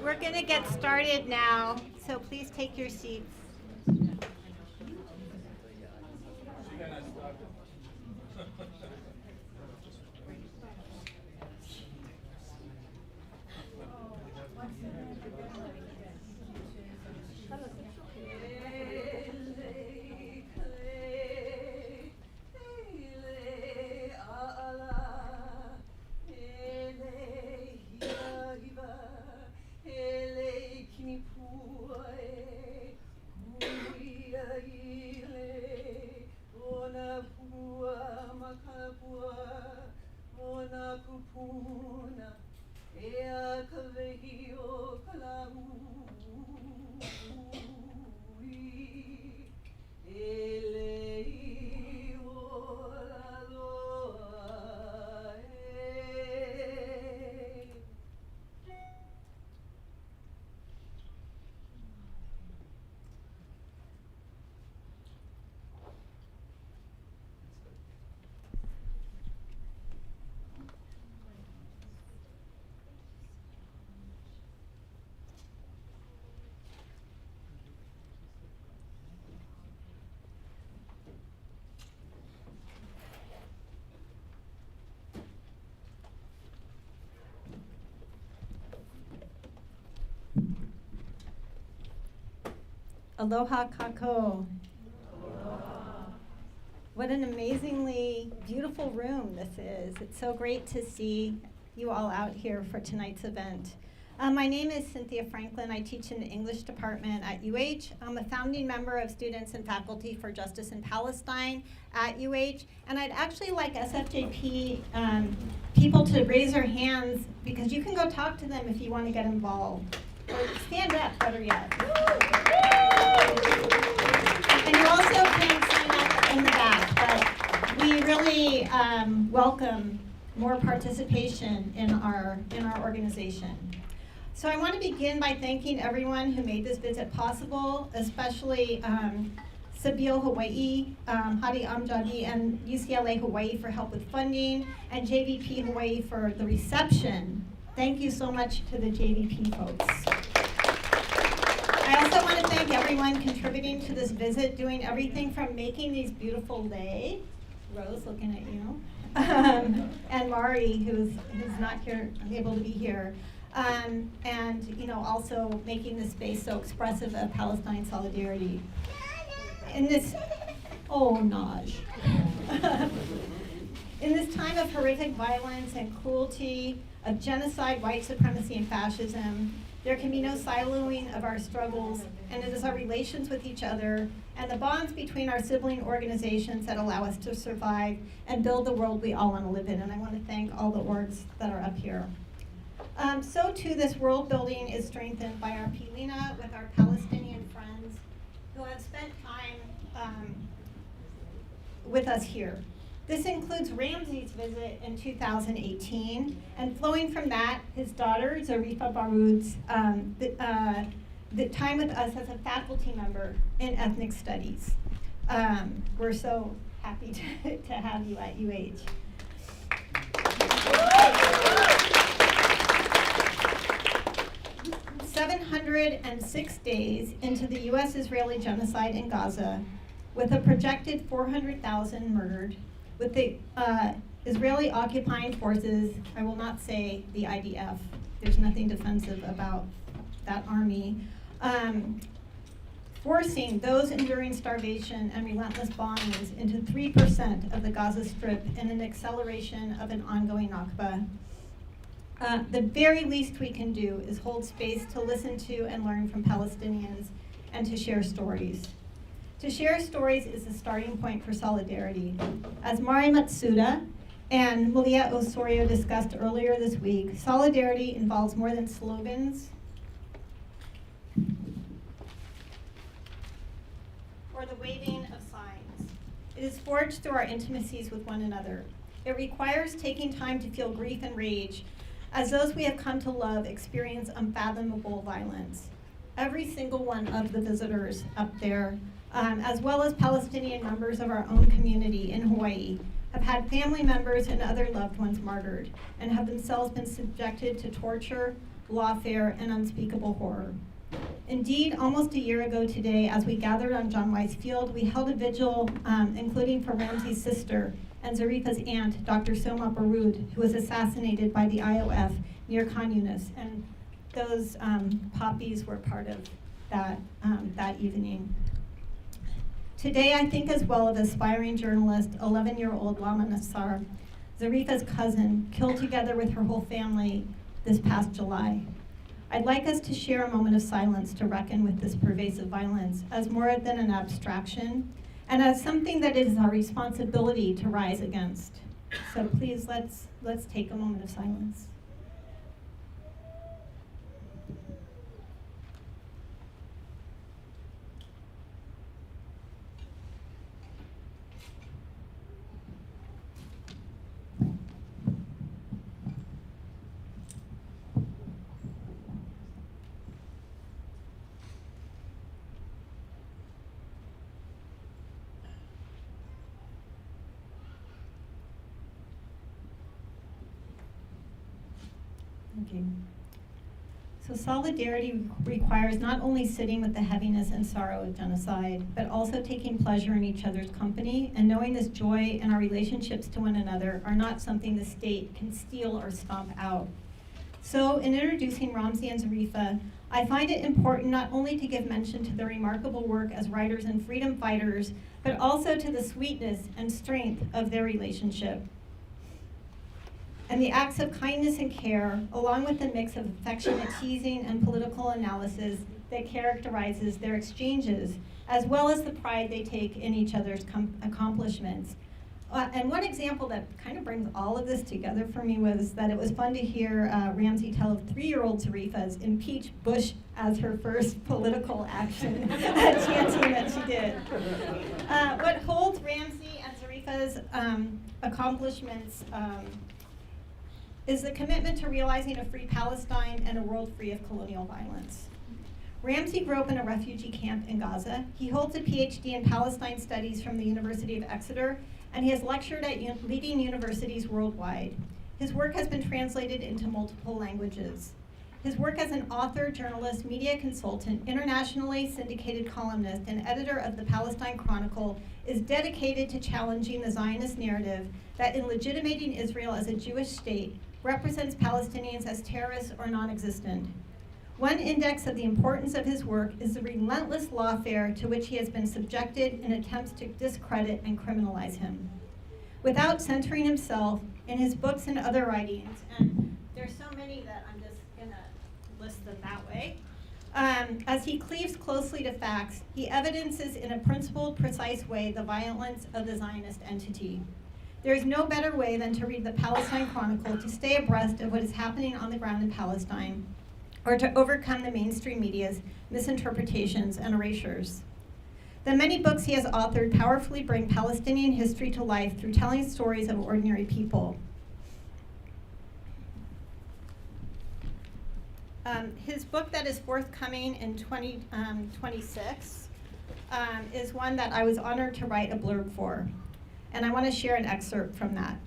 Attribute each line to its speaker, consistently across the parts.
Speaker 1: We're going to get started now, so please take your seats. Aloha kako. What an amazingly beautiful room this is. It's so great to see you all out here for tonight's event. My name is Cynthia Franklin. I teach in the English department at UH. I'm a founding member of Students and Faculty for Justice in Palestine at UH. And I'd actually like SFJP people to raise their hands, because you can go talk to them if you want to get involved. Or stand up, better yet. And you also can sign up in the back, but we really welcome more participation in our organization. So I want to begin by thanking everyone who made this visit possible, especially Sabeel Hawai'i, Hadi Amjadi, and UCLA Hawaii for help with funding, and JVP Hawaii for the reception. Thank you so much to the JVP folks. I also want to thank everyone contributing to this visit, doing everything from making these beautiful lei, Rose looking at you, and Mari, who's not here, able to be here, and also making this space so expressive of Palestine solidarity. In this, Naj. In this time of horrific violence and cruelty, of genocide, white supremacy, and fascism, there can be no siloing of our struggles, and it is our relations with each other and the bonds between our sibling organizations that allow us to survive and build the world we all want to live in. And I want to thank all the orgs that are up here. So too, this world building is strengthened by our Pilina with our Palestinian friends who have spent time with us here. This includes Ramzy's visit in 2018, and flowing from that, his daughter, Zarefa Baroud's the time with us as a faculty member in ethnic studies. We're so happy to have you at UH. 706 days into the U.S.-Israeli genocide in Gaza, with a projected 400,000 murdered, with the Israeli occupying forces, I will not say the IDF, there's nothing defensive about that army, forcing those enduring starvation and relentless bombings into 3% of the Gaza Strip in an acceleration of an ongoing Nakba. The very least we can do is hold space to listen to and learn from Palestinians and to share stories. To share stories is the starting point for solidarity. As Mari Matsuda and Malia Osorio discussed earlier this week, solidarity involves more than slogans or the waving of signs. It is forged through our intimacies with one another. It requires taking time to feel grief and rage, as those we have come to love experience unfathomable violence. Every single one of the visitors up there, as well as Palestinian members of our own community in Hawaii, have had family members and other loved ones martyred, and have themselves been subjected to torture, lawfare, and unspeakable horror. Indeed, almost a year ago today, as we gathered on John Weiss Field, we held a vigil, including for Ramzy's sister and Zarefa's aunt, Dr. Soma Baroud, who was assassinated by the IOF near Khan Yunis. And those poppies were part of that evening. Today, I think as well of aspiring journalist, 11-year-old Lama Nassar, Zarefa's cousin, killed together with her whole family this past July. I'd like us to share a moment of silence to reckon with this pervasive violence as more than an abstraction, and as something that it is our responsibility to rise against. So please, let's take a moment of silence. Thank you. So solidarity requires not only sitting with the heaviness and sorrow of genocide, but also taking pleasure in each other's company and knowing this joy and our relationships to one another are not something the state can steal or stomp out. So in introducing Ramzy and Zarefa, I find it important not only to give mention to their remarkable work as writers and freedom fighters, but also to the sweetness and strength of their relationship. And the acts of kindness and care, along with the mix of affectionate teasing and political analysis that characterizes their exchanges, as well as the pride they take in each other's accomplishments. And one example that kind of brings all of this together for me was that it was fun to hear Ramzy tell of 3-year-old Zarefa's impeach Bush as her first political action chanting that she did. What holds Ramzy and Zarefa's accomplishments is the commitment to realizing a free Palestine and a world free of colonial violence. Ramzy grew up in a refugee camp in Gaza. He holds a PhD in Palestine studies from the University of Exeter, and he has lectured at leading universities worldwide. His work has been translated into multiple languages. His work as an author, journalist, media consultant, internationally syndicated columnist, and editor of the Palestine Chronicle is dedicated to challenging the Zionist narrative that in legitimating Israel as a Jewish state represents Palestinians as terrorists or non-existent. One index of the importance of his work is the relentless lawfare to which he has been subjected in attempts to discredit and criminalize him. Without centering himself in his books and other writings, and there's so many that I'm just gonna list them that way, as he cleaves closely to facts, he evidences in a principled, precise way the violence of the Zionist entity. There is no better way than to read the Palestine Chronicle to stay abreast of what is happening on the ground in Palestine, or to overcome the mainstream media's misinterpretations and erasures. The many books he has authored powerfully bring Palestinian history to life through telling stories of ordinary people. His book that is forthcoming in 2026 is one that I was honored to write a blurb for, and I want to share an excerpt from that.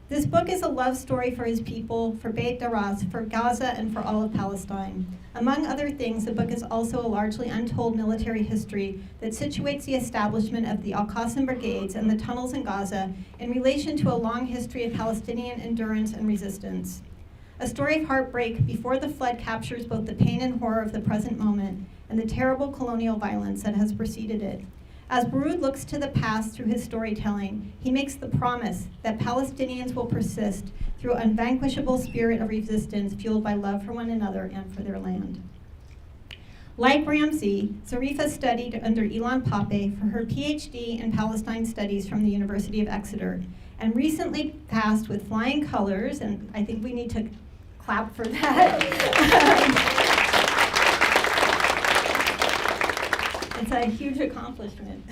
Speaker 1: This book is a love story for his people, for Beit Daras, for Gaza, and for all of Palestine. Among other things, the book is also a largely untold military history that situates the establishment of the Al-Qassam brigades and the tunnels in Gaza in relation to a long history of Palestinian endurance and resistance. A story of heartbreak before the flood captures both the pain and horror of the present moment and the terrible colonial violence that has preceded it. As Baroud looks to the past through his storytelling, he makes the promise that Palestinians will persist through an unvanquishable spirit of resistance fueled by love for one another and for their land. Like Ramzy, Zarefa studied under Ilan Pape for her PhD in Palestine Studies from the University of Exeter, and recently passed with flying colors, and I think we need to clap for that. It's a huge accomplishment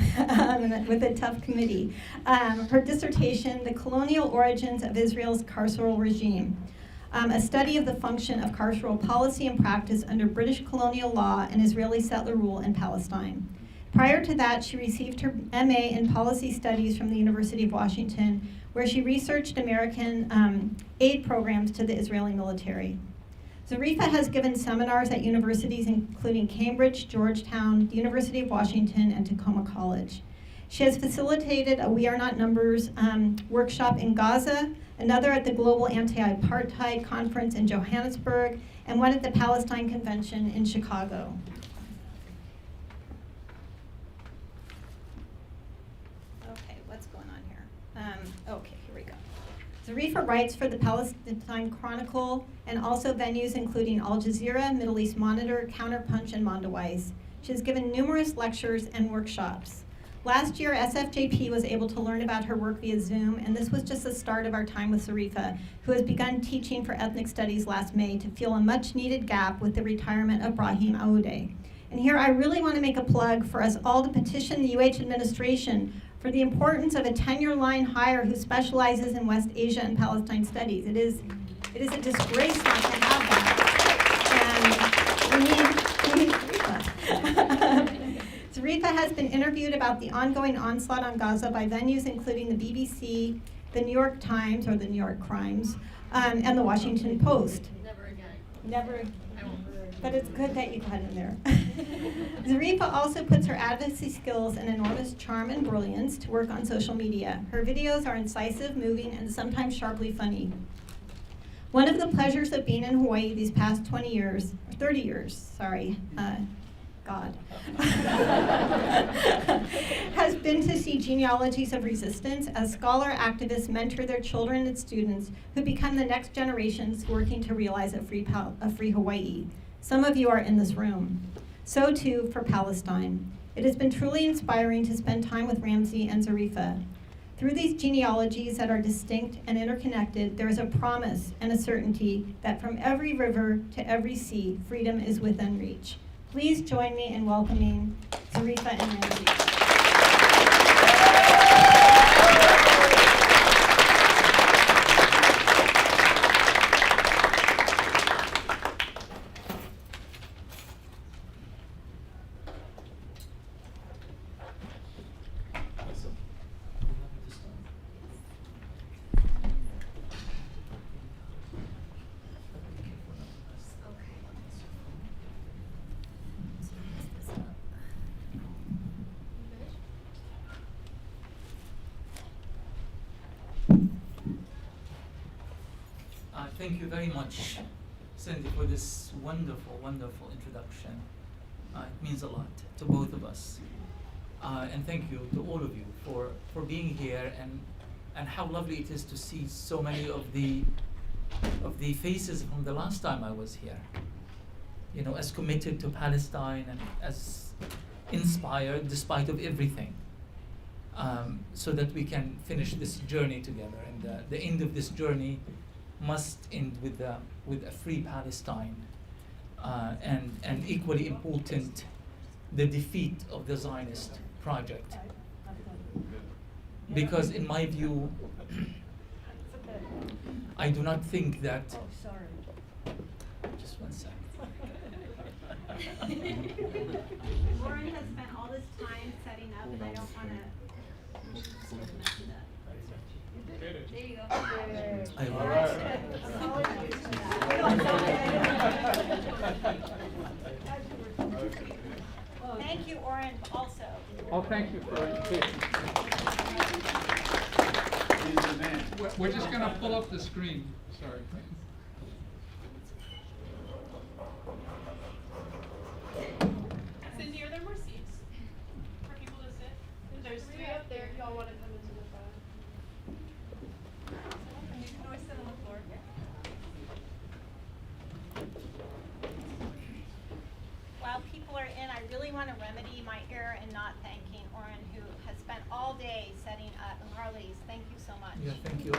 Speaker 1: with a tough committee. Her dissertation, The Colonial Origins of Israel's Carceral Regime, a study of the function of carceral policy and practice under British colonial law and Israeli settler rule in Palestine. Prior to that, she received her MA in Policy Studies from the University of Washington, where she researched American aid programs to the Israeli military. Zarefa has given seminars at universities including Cambridge, Georgetown, the University of Washington, and Tacoma College. She has facilitated a We Are Not Numbers workshop in Gaza, another at the Global Anti-Apartheid Conference in Johannesburg, and one at the Palestine Convention in Chicago. Okay, what's going on here? Okay, here we go. Zarefa writes for the Palestine Chronicle and also venues including Al Jazeera, Middle East Monitor, Counterpunch, and Mondoweiss. She has given numerous lectures and workshops. Last year, SFJP was able to learn about her work via Zoom, and this was just the start of our time with Zarefa, who has begun teaching for ethnic studies last May to fill a much-needed gap with the retirement of Brahim Aoude. And here I really want to make a plug for us all to petition the UH administration for the importance of a tenure line hire who specializes in West Asia and Palestine studies. It is a disgrace not to have that, and we need Zarefa. Zarefa has been interviewed about the ongoing onslaught on Gaza by venues including the BBC, the New York Times, or the New York Crimes, and the Washington Post.
Speaker 2: Never again.
Speaker 1: Never. But it's good that you got in there. Zarefa also puts her advocacy skills and enormous charm and brilliance to work on social media. Her videos are incisive, moving, and sometimes sharply funny. One of the pleasures of being in Hawaii these past 30 years, God, has been to see genealogies of resistance as scholar activists mentor their children and students who become the next generations working to realize a free Hawaii. Some of you are in this room. So too for Palestine. It has been truly inspiring to spend time with Ramzy and Zarefa. Through these genealogies that are distinct and interconnected, there is a promise and a certainty that from every river to every sea, freedom is within reach. Please join me in welcoming Zarefa and Ramzy.
Speaker 3: Thank you very much, Cindy, for this wonderful, wonderful introduction. It means a lot to both of us. And thank you to all of you for being here, and how lovely it is to see so many of the faces from the last time I was here. You know, as committed to Palestine and as inspired despite of everything, so that we can finish this journey together. And the end of this journey must end with a free Palestine, and equally important, the defeat of the Zionist project. Because in my view, I do not think that.
Speaker 1: Oh, sorry.
Speaker 3: Just one second.
Speaker 1: Lauren has spent all this time setting up, and I don't want to mess it up. There you go.
Speaker 3: I will.
Speaker 1: Apologies for that. Thank you, Oren, also.
Speaker 4: Oh, thank you for your invitation. We're just going to pull up the screen. Sorry.
Speaker 2: Cindy, are there more seats for people to sit? There's three up there. Y'all want to come into the front? You can always sit on the floor.
Speaker 1: While people are in, I really want to remedy my error in not thanking Oren, who has spent all day setting up. Harley's, thank you so much.
Speaker 3: Yeah, thank you.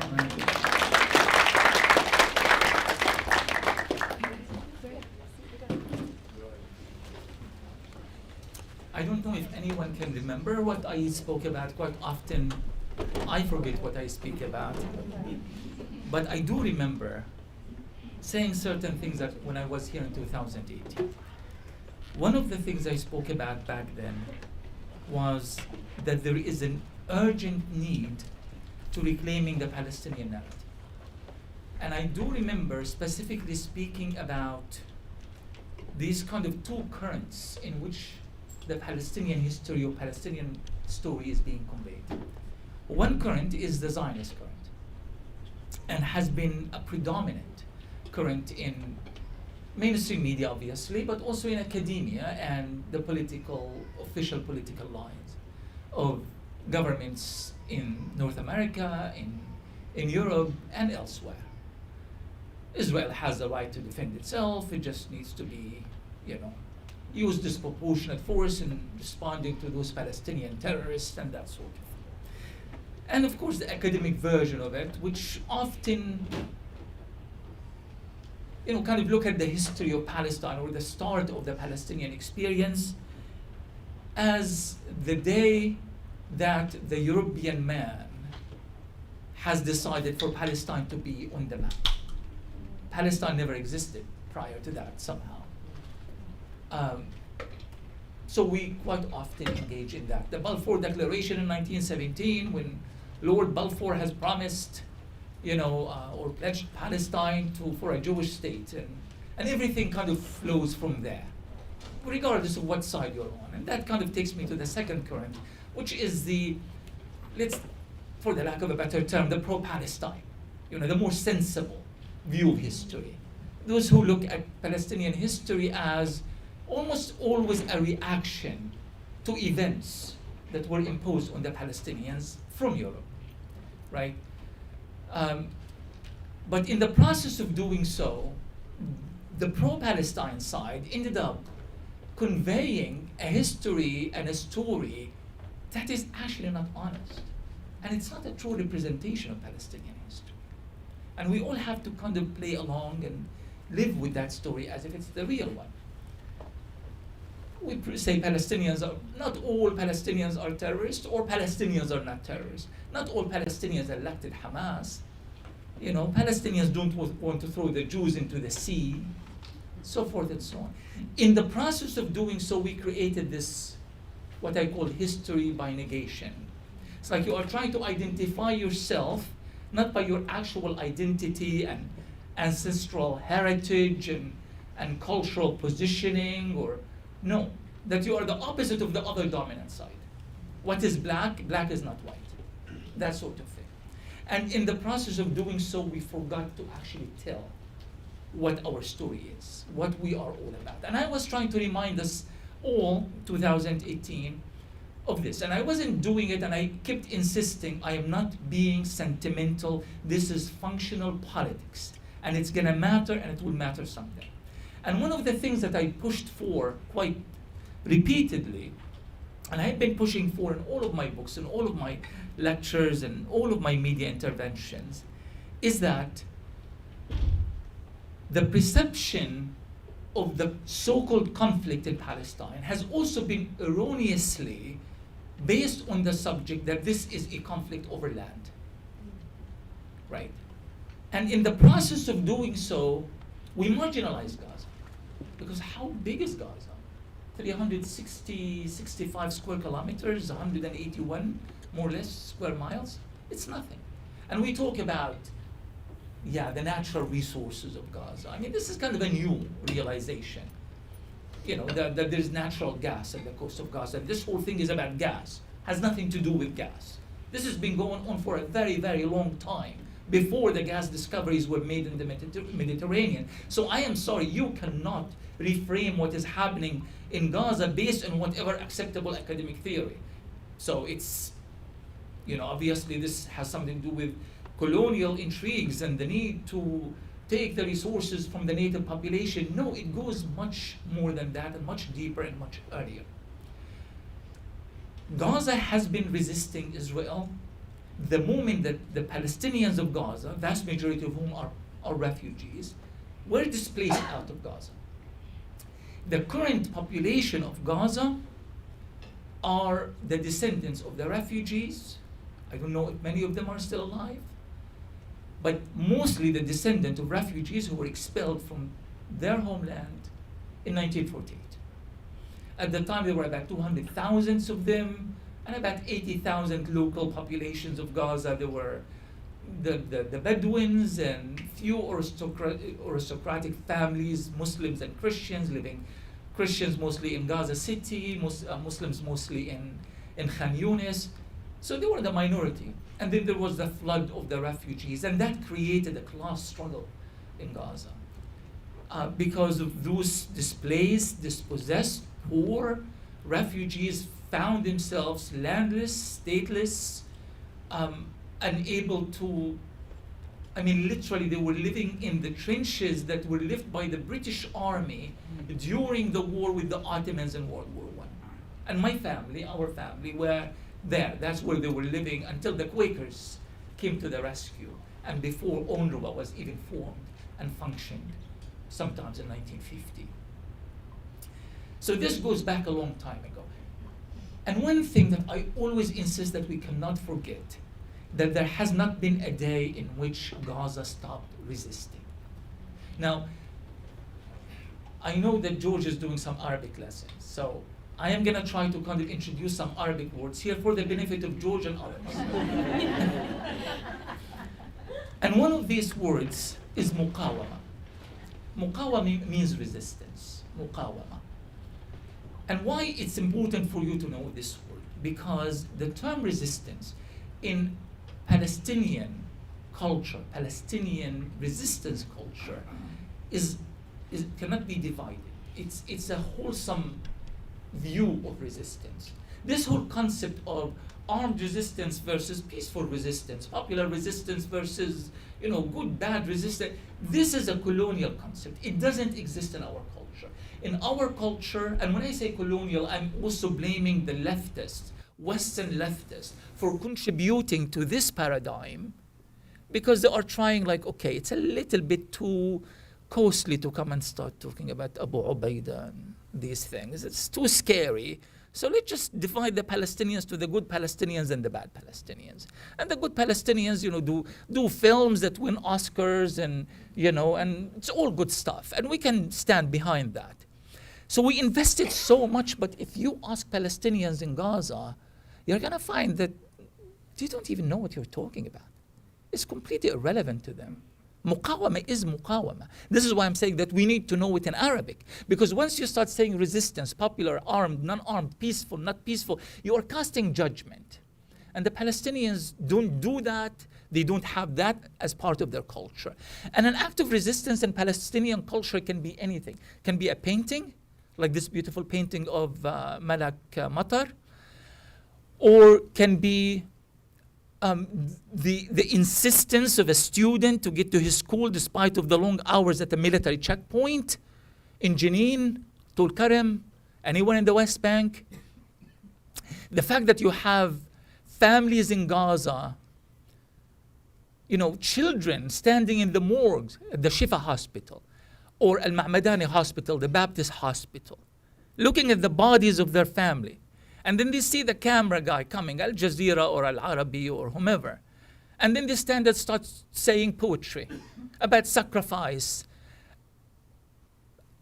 Speaker 3: I don't know if anyone can remember what I spoke about. Quite often, I forget what I speak about. But I do remember saying certain things that when I was here in 2018. One of the things I spoke about back then was that there is an urgent need to reclaiming the Palestinian narrative. And I do remember specifically speaking about these kind of two currents in which the Palestinian history or Palestinian story is being conveyed. One current is the Zionist current, and has been a predominant current in mainstream media, obviously, but also in academia and the official political lines of governments in North America, in Europe, and elsewhere. Israel has the right to defend itself. It just needs to be, use disproportionate force in responding to those Palestinian terrorists and that sort of thing. And of course, the academic version of it, which often, kind of look at the history of Palestine or the start of the Palestinian experience as the day that the European man has decided for Palestine to be on the map. Palestine never existed prior to that somehow. So we quite often engage in that. The Balfour Declaration in 1917, when Lord Balfour has promised, or pledged Palestine for a Jewish state, and everything kind of flows from there, regardless of what side you're on. And that kind of takes me to the second current, which is for the lack of a better term, the pro-Palestine, the more sensible view of history. Those who look at Palestinian history as almost always a reaction to events that were imposed on the Palestinians from Europe, right? But in the process of doing so, the pro-Palestine side ended up conveying a history and a story that is actually not honest. And it's not a true representation of Palestinian history. And we all have to kind of play along and live with that story as if it's the real one. We say not all Palestinians are terrorists, or Palestinians are not terrorists. Not all Palestinians elected Hamas. Palestinians don't want to throw the Jews into the sea, so forth and so on. In the process of doing so, we created this, what I call history by negation. It's like you are trying to identify yourself not by your actual identity and ancestral heritage and cultural positioning, no, that you are the opposite of the other dominant side. What is black? Black is not white. That sort of thing. And in the process of doing so, we forgot to actually tell what our story is, what we are all about. And I was trying to remind us all, 2018, of this. And I wasn't doing it, and I kept insisting, I am not being sentimental. This is functional politics. And it's going to matter, and it will matter someday. And one of the things that I pushed for quite repeatedly, and I've been pushing for in all of my books and all of my lectures and all of my media interventions, is that the perception of the so-called conflict in Palestine has also been erroneously based on the subject that this is a conflict over land, right? And in the process of doing so, we marginalize Gaza. Because how big is Gaza? 65 square kilometers, 181 more or less square miles. It's nothing. And we talk about, the natural resources of Gaza. I mean, this is kind of a new realization. That there's natural gas at the coast of Gaza. This whole thing is about gas. Has nothing to do with gas. This has been going on for a very, very long time, before the gas discoveries were made in the Mediterranean. So I am sorry, you cannot reframe what is happening in Gaza based on whatever acceptable academic theory. So it's, obviously this has something to do with colonial intrigues and the need to take the resources from the native population. No, it goes much more than that, and much deeper and much earlier. Gaza has been resisting Israel the moment that the Palestinians of Gaza, vast majority of whom are refugees, were displaced out of Gaza. The current population of Gaza are the descendants of the refugees. I don't know if many of them are still alive, but mostly the descendant of refugees who were expelled from their homeland in 1948. At the time, there were about 200,000 of them, and about 80,000 local populations of Gaza. There were the Bedouins and few aristocratic families, Muslims and Christians living, Christians mostly in Gaza City, Muslims mostly in Khan Yunis. So they were the minority. And then there was the flood of the refugees, and that created a class struggle in Gaza. Because of those displaced, dispossessed, poor refugees found themselves landless, stateless, unable to, literally they were living in the trenches that were left by the British Army during the war with the Ottomans in World War I. And my family, our family, were there. That's where they were living until the Quakers came to the rescue, and before UNRWA was even formed and functioned, sometimes in 1950. So this goes back a long time ago. And one thing that I always insist that we cannot forget, that there has not been a day in which Gaza stopped resisting. Now, I know that George is doing some Arabic lessons, so I am going to try to kind of introduce some Arabic words here for the benefit of George and others. And one of these words is muqawama. Muqawama means resistance, muqawama. And why it's important for you to know this word? Because the term resistance in Palestinian culture, Palestinian resistance culture, is cannot be divided. It's a wholesome view of resistance. This whole concept of armed resistance versus peaceful resistance, popular resistance versus good, bad resistance, this is a colonial concept. It doesn't exist in our culture. In our culture, and when I say colonial, I'm also blaming the leftists, Western leftists, for contributing to this paradigm, because they are trying okay, it's a little bit too costly to come and start talking about Abu Ubaidah and these things. It's too scary. So let's just divide the Palestinians to the good Palestinians and the bad Palestinians. And the good Palestinians, do films that win Oscars and it's all good stuff. And we can stand behind that. So we invested so much, but if you ask Palestinians in Gaza, you're going to find that they don't even know what you're talking about. It's completely irrelevant to them. Muqawama is muqawama. This is why I'm saying that we need to know it in Arabic. Because once you start saying resistance, popular, armed, non-armed, peaceful, not peaceful, you are casting judgment. And the Palestinians don't do that. They don't have that as part of their culture. And an act of resistance in Palestinian culture can be anything. Can be a painting, like this beautiful painting of Malak Matar, or can be the insistence of a student to get to his school despite of the long hours at the military checkpoint in Jenin, Tul Karam, anywhere in the West Bank. The fact that you have families in Gaza, children standing in the morgues at the Shifa Hospital or Al-Ma'madani Hospital, the Baptist Hospital, looking at the bodies of their family. And then they see the camera guy coming, Al Jazeera or Al Arabi or whomever. And then they stand and start saying poetry about sacrifice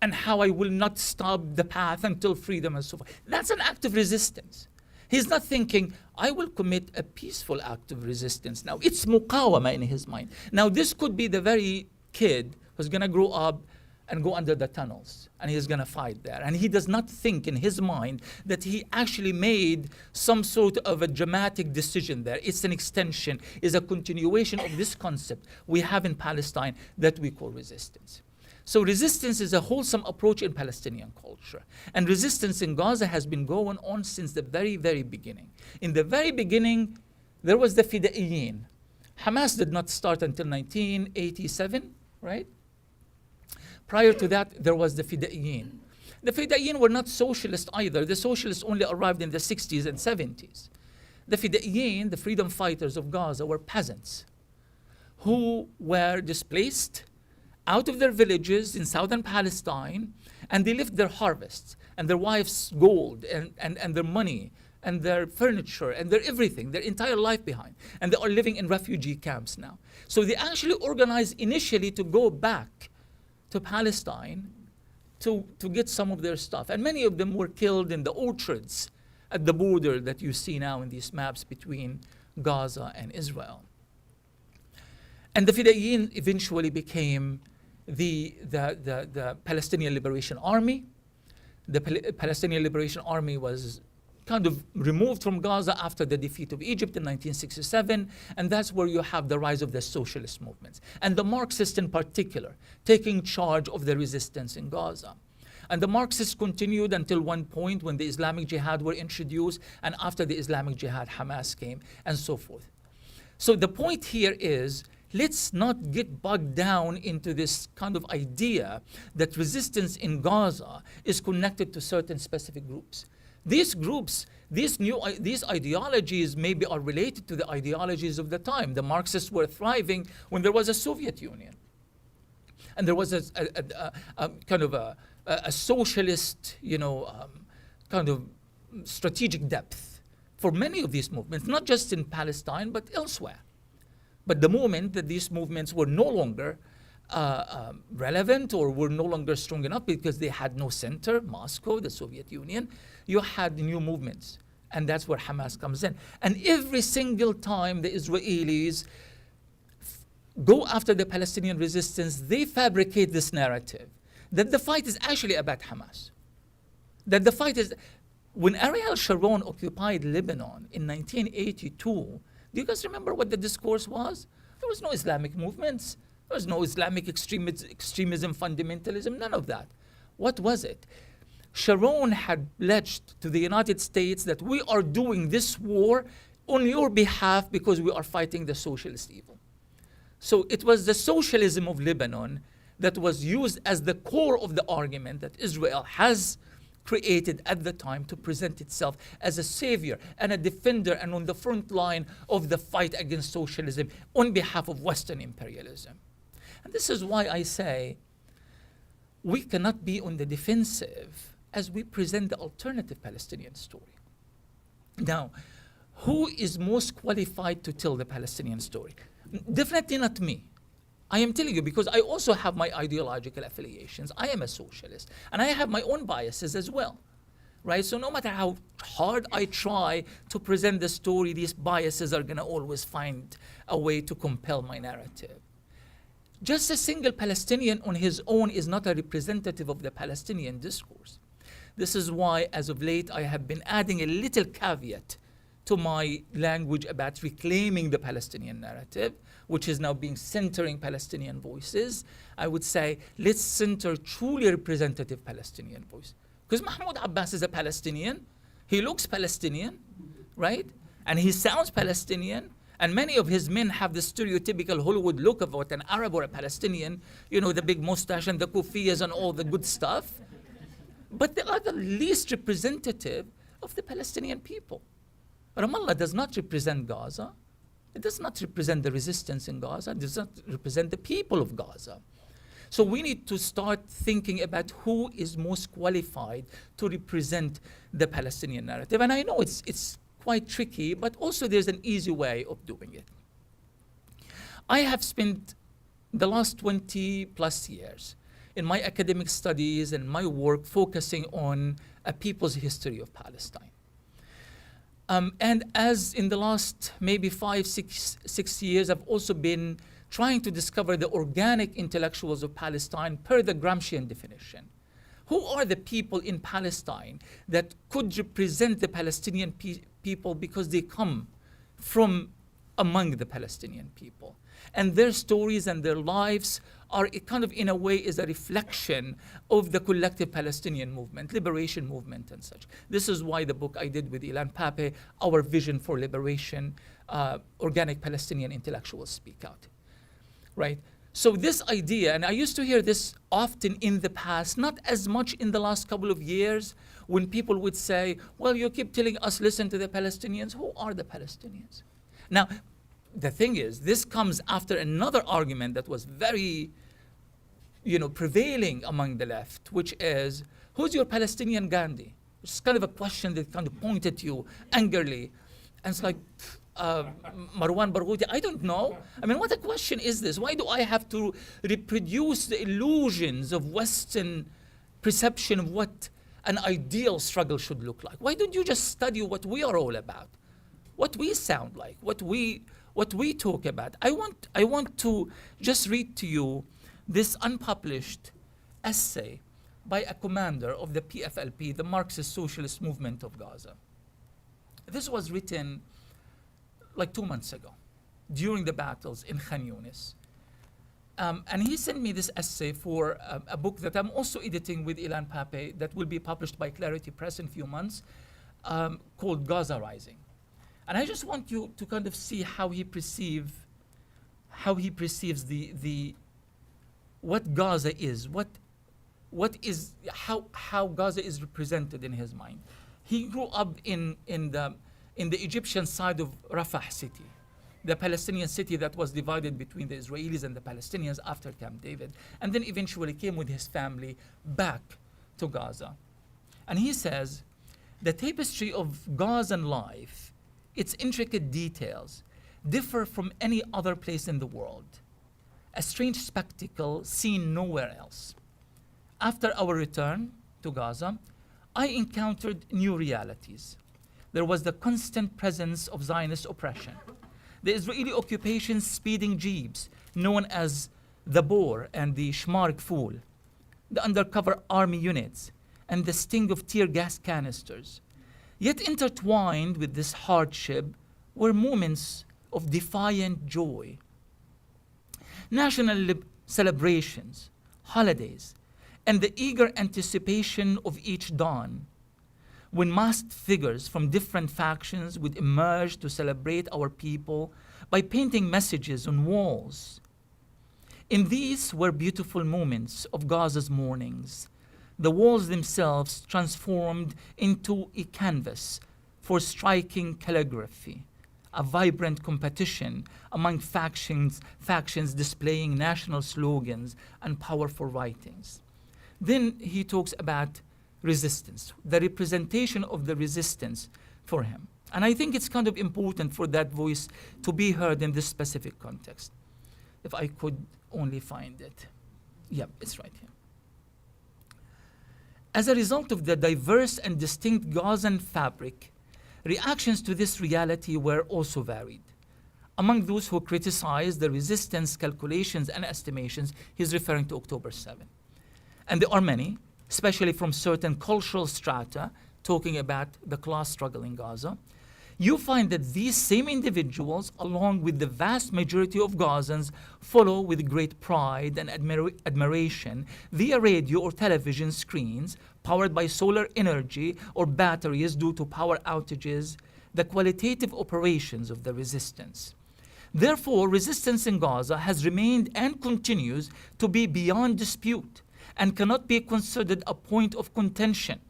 Speaker 3: and how I will not stop the path until freedom and so forth. That's an act of resistance. He's not thinking, I will commit a peaceful act of resistance. Now, it's muqawama in his mind. Now, this could be the very kid who's going to grow up and go under the tunnels, and he's going to fight there. And he does not think in his mind that he actually made some sort of a dramatic decision there. It's an extension, is a continuation of this concept we have in Palestine that we call resistance. So resistance is a wholesome approach in Palestinian culture. And resistance in Gaza has been going on since the very, very beginning. In the very beginning, there was the Fidaiyin. Hamas did not start until 1987, right? Prior to that, there was the Fidaiyin. The Fidaiyin were not socialist either. The socialists only arrived in the 60s and 70s. The Fidaiyin, the freedom fighters of Gaza, were peasants who were displaced out of their villages in southern Palestine, and they left their harvests and their wives' gold and their money and their furniture and their everything, their entire life behind. And they are living in refugee camps now. So they actually organized initially to go back to Palestine to get some of their stuff. And many of them were killed in the orchards at the border that you see now in these maps between Gaza and Israel. And the Fidayeen eventually became the Palestinian Liberation Army. The Palestinian Liberation Army was kind of removed from Gaza after the defeat of Egypt in 1967, and that's where you have the rise of the socialist movements, and the Marxists in particular, taking charge of the resistance in Gaza. And the Marxists continued until one point when the Islamic Jihad were introduced, and after the Islamic Jihad, Hamas came, and so forth. So the point here is, let's not get bogged down into this kind of idea that resistance in Gaza is connected to certain specific groups. These groups, these ideologies maybe are related to the ideologies of the time. The Marxists were thriving when there was a Soviet Union. And there was a kind of a socialist, kind of strategic depth for many of these movements, not just in Palestine, but elsewhere. But the moment that these movements were no longer relevant or were no longer strong enough because they had no center, Moscow, the Soviet Union, you had new movements. And that's where Hamas comes in. And every single time the Israelis go after the Palestinian resistance, they fabricate this narrative that the fight is actually about Hamas. That the fight is, when Ariel Sharon occupied Lebanon in 1982, do you guys remember what the discourse was? There was no Islamic movements. There was no Islamic extremism, fundamentalism, none of that. What was it? Sharon had pledged to the United States that we are doing this war on your behalf because we are fighting the socialist evil. So it was the socialism of Lebanon that was used as the core of the argument that Israel has created at the time to present itself as a savior and a defender and on the front line of the fight against socialism on behalf of Western imperialism. And this is why I say we cannot be on the defensive as we present the alternative Palestinian story. Now, who is most qualified to tell the Palestinian story? Definitely not me. I am telling you because I also have my ideological affiliations. I am a socialist, and I have my own biases as well, right? So no matter how hard I try to present the story, these biases are gonna always find a way to compel my narrative. Just a single Palestinian on his own is not a representative of the Palestinian discourse. This is why, as of late, I have been adding a little caveat to my language about reclaiming the Palestinian narrative, which is now being centering Palestinian voices. I would say, let's center truly representative Palestinian voice. Because Mahmoud Abbas is a Palestinian. He looks Palestinian, right? And he sounds Palestinian. And many of his men have the stereotypical Hollywood look of what an Arab or a Palestinian, the big mustache and the kufiyas and all the good stuff. But they are the least representative of the Palestinian people. Ramallah does not represent Gaza. It does not represent the resistance in Gaza. It does not represent the people of Gaza. So we need to start thinking about who is most qualified to represent the Palestinian narrative. And I know it's quite tricky, but also there's an easy way of doing it. I have spent the last 20 plus years in my academic studies and my work focusing on a people's history of Palestine. And as in the last maybe 6 years, I've also been trying to discover the organic intellectuals of Palestine per the Gramscian definition. Who are the people in Palestine that could represent the Palestinian people because they come from among the Palestinian people? And their stories and their lives are kind of in a way is a reflection of the collective Palestinian movement, liberation movement and such. This is why the book I did with Ilan Pape, Our Vision for Liberation, Organic Palestinian Intellectuals Speak Out, right? So this idea, and I used to hear this often in the past, not as much in the last couple of years, when people would say, well, you keep telling us, listen to the Palestinians. Who are the Palestinians? Now, the thing is, this comes after another argument that was very, prevailing among the left, which is, who's your Palestinian Gandhi? It's kind of a question that kind of pointed to you angrily. And it's like, Marwan Barghouti, I don't know. I mean, what a question is this? Why do I have to reproduce the illusions of Western perception of what an ideal struggle should look like. Why don't you just study what we are all about, what we sound like, what we talk about? I want to just read to you this unpublished essay by a commander of the PFLP, the Marxist Socialist Movement of Gaza. This was written like 2 months ago during the battles in Khan Yunis. And he sent me this essay for a book that I'm also editing with Ilan Pape that will be published by Clarity Press in a few months, called Gaza Rising. And I just want you to kind of see how he perceives what Gaza is, how Gaza is represented in his mind. He grew up in the Egyptian side of Rafah city, the Palestinian city that was divided between the Israelis and the Palestinians after Camp David, and then eventually came with his family back to Gaza. And he says, the tapestry of Gazan life, its intricate details, differ from any other place in the world, a strange spectacle seen nowhere else. After our return to Gaza, I encountered new realities. There was the constant presence of Zionist oppression, the Israeli occupation speeding jeeps known as the Bor and the Shmark Fool, the undercover army units, and the sting of tear gas canisters. Yet intertwined with this hardship were moments of defiant joy. National celebrations, holidays, and the eager anticipation of each dawn, when masked figures from different factions would emerge to celebrate our people by painting messages on walls. In these were beautiful moments of Gaza's mornings, the walls themselves transformed into a canvas for striking calligraphy, a vibrant competition among factions displaying national slogans and powerful writings. Then he talks about resistance, the representation of the resistance for him. And I think it's kind of important for that voice to be heard in this specific context. If I could only find it. Yeah, it's right here. As a result of the diverse and distinct Gazan fabric, reactions to this reality were also varied. Among those who criticized the resistance calculations and estimations, he's referring to October 7. And there are many, especially from certain cultural strata, talking about the class struggle in Gaza. You find that these same individuals, along with the vast majority of Gazans, follow with great pride and admiration via radio or television screens powered by solar energy or batteries due to power outages, the qualitative operations of the resistance. Therefore, resistance in Gaza has remained and continues to be beyond dispute and cannot be considered a point of contention.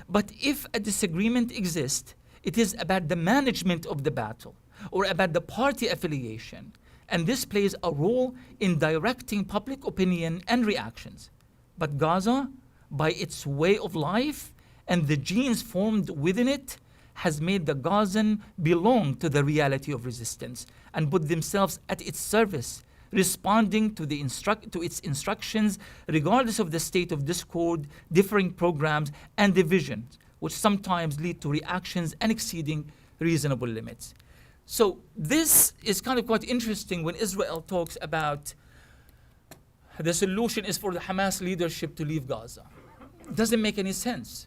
Speaker 3: But if a disagreement exists, it is about the management of the battle or about the party affiliation, and this plays a role in directing public opinion and reactions. But Gaza, by its way of life and the genes formed within it, has made the Gazan belong to the reality of resistance and put themselves at its service, responding to its instructions regardless of the state of discord, differing programs, and divisions, which sometimes lead to reactions and exceeding reasonable limits. So this is kind of quite interesting when Israel talks about the solution is for the Hamas leadership to leave Gaza. It doesn't make any sense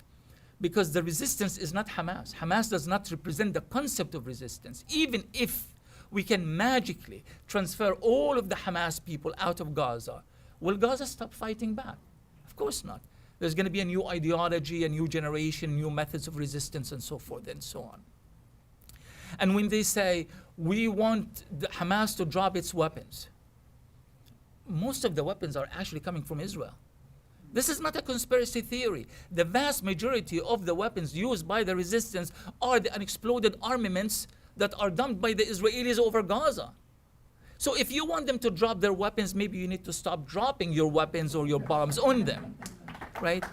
Speaker 3: because the resistance is not Hamas. Hamas does not represent the concept of resistance. Even if we can magically transfer all of the Hamas people out of Gaza, will Gaza stop fighting back? Of course not. There's going to be a new ideology, a new generation, new methods of resistance, and so forth and so on. And when they say, we want the Hamas to drop its weapons, most of the weapons are actually coming from Israel. This is not a conspiracy theory. The vast majority of the weapons used by the resistance are the unexploded armaments that are dumped by the Israelis over Gaza. So if you want them to drop their weapons, maybe you need to stop dropping your weapons or your bombs on them, right?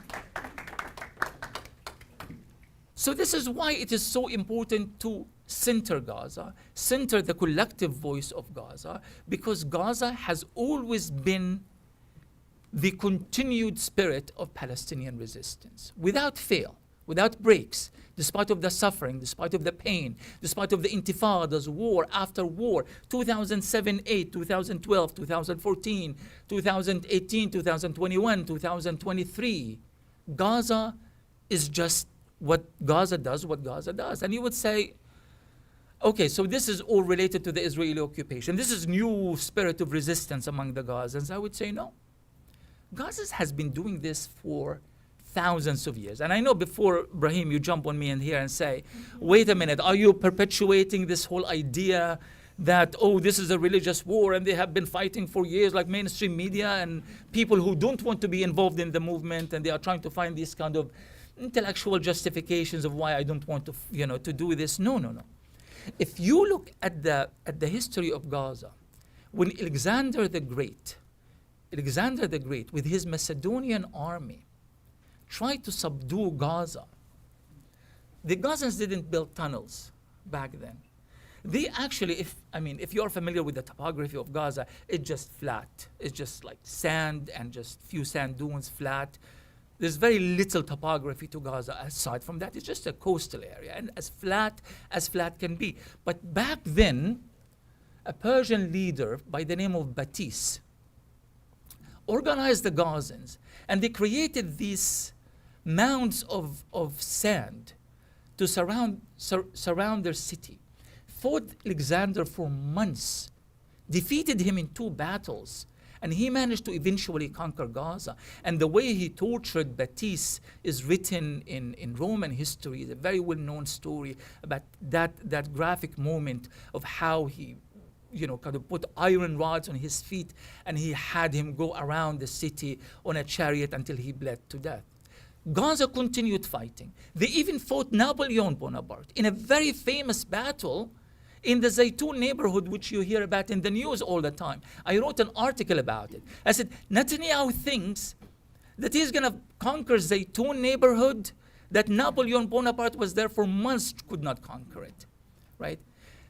Speaker 3: So this is why it is so important to center Gaza, center the collective voice of Gaza, because Gaza has always been the continued spirit of Palestinian resistance, without fail, without breaks, despite of the suffering, despite of the pain, despite of the intifadas, war after war, 2007, 8, 2012, 2014, 2018, 2021, 2023. Gaza is just what Gaza does, what Gaza does. And you would say, okay, so this is all related to the Israeli occupation. This is new spirit of resistance among the Gazans. I would say no. Gaza has been doing this for thousands of years. And I know before, Brahim, you jump on me in here and say, wait a minute, are you perpetuating this whole idea that, oh, this is a religious war and they have been fighting for years, like mainstream media and people who don't want to be involved in the movement, and they are trying to find these kind of intellectual justifications of why I don't want to, to do this. No, no, no. If you look at the history of Gaza, when Alexander the Great, with his Macedonian army, tried to subdue Gaza, the Gazans didn't build tunnels back then. They actually, if you're familiar with the topography of Gaza, it's just flat. It's just like sand and just few sand dunes, flat. There's very little topography to Gaza. Aside from that, it's just a coastal area and as flat can be. But back then, a Persian leader by the name of Batis organized the Gazans, and they created these mounds of sand to surround their city. Fought Alexander for months, defeated him in 2 battles, and he managed to eventually conquer Gaza. And the way he tortured Batis is written in Roman history. It's a very well-known story about that graphic moment of how he kind of put iron rods on his feet, and he had him go around the city on a chariot until he bled to death. Gaza continued fighting. They even fought Napoleon Bonaparte in a very famous battle in the Zaytun neighborhood, which you hear about in the news all the time. I wrote an article about it. I said, Netanyahu thinks that he's going to conquer Zaytun neighborhood, that Napoleon Bonaparte was there for months, could not conquer it, right?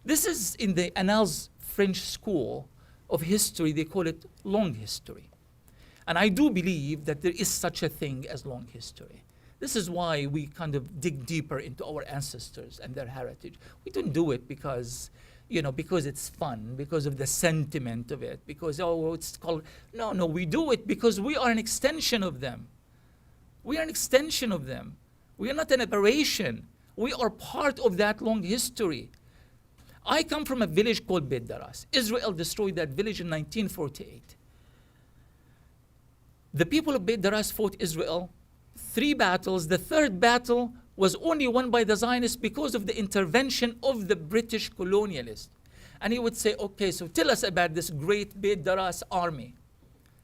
Speaker 3: This is in the Annals French School of History. They call it long history. And I do believe that there is such a thing as long history. This is why we kind of dig deeper into our ancestors and their heritage. We don't do it because, because it's fun, because of the sentiment of it, because, it's called... No, we do it because we are an extension of them. We are an extension of them. We are not an aberration. We are part of that long history. I come from a village called Beit Daras. Israel destroyed that village in 1948. The people of Beit Daras fought Israel 3 battles. The 3rd battle was only won by the Zionists because of the intervention of the British colonialists. And he would say, okay, so tell us about this great Beit Daras army.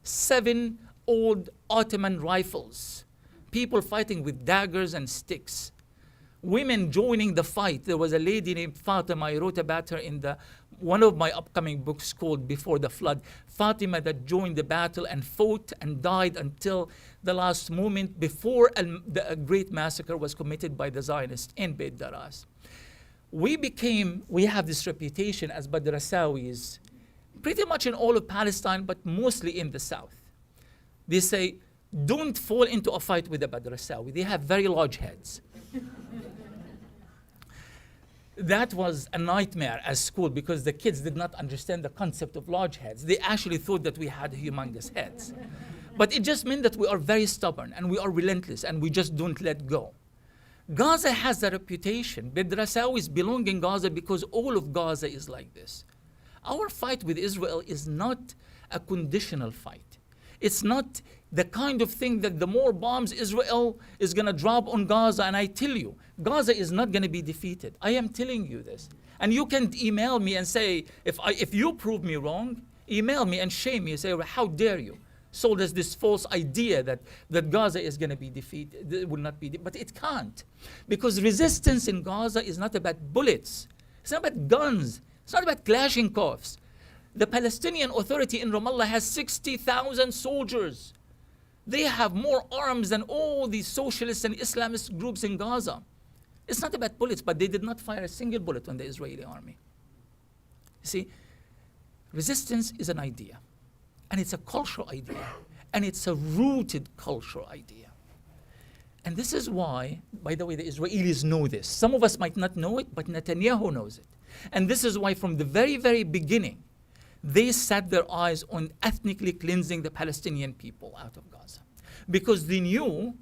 Speaker 3: 7 old Ottoman rifles, people fighting with daggers and sticks, women joining the fight. There was a lady named Fatima. I wrote about her in one of my upcoming books called Before the Flood. Fatima that joined the battle and fought and died until the last moment before a great massacre was committed by the Zionists in Beit Daras. We have this reputation as Badrasawis, pretty much in all of Palestine, but mostly in the south. They say, don't fall into a fight with a Badrasawi. They have very large heads. That was a nightmare at school because the kids did not understand the concept of large heads. They actually thought that we had humongous heads. But it just meant that we are very stubborn and we are relentless and we just don't let go. Gaza has a reputation. Badrasawis belong in Gaza because all of Gaza is like this. Our fight with Israel is not a conditional fight. It's not the kind of thing that the more bombs Israel is going to drop on Gaza, and I tell you, Gaza is not going to be defeated. I am telling you this. And you can email me and say, if you prove me wrong, email me and shame me and say, how dare you? So there's this false idea that Gaza is going to be defeated, it will not be, but it can't. Because resistance in Gaza is not about bullets. It's not about guns. It's not about Kalashnikovs. The Palestinian Authority in Ramallah has 60,000 soldiers. They have more arms than all these socialist and Islamist groups in Gaza. It's not about bullets, but they did not fire a single bullet on the Israeli army. You see, resistance is an idea, and it's a cultural idea. And it's a rooted cultural idea. And this is why, by the way, the Israelis know this. Some of us might not know it, but Netanyahu knows it. And this is why from the very, very beginning, they set their eyes on ethnically cleansing the Palestinian people out of Gaza. Because they knew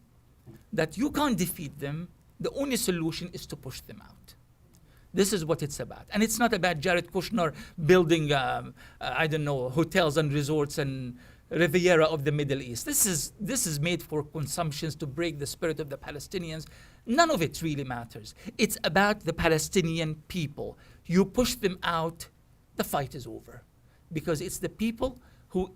Speaker 3: that you can't defeat them. The only solution is to push them out. This is what it's about. And it's not about Jared Kushner building, hotels and resorts and Riviera of the Middle East. This is made for consumptions to break the spirit of the Palestinians. None of it really matters. It's about the Palestinian people. You push them out, the fight is over. Because it's the people who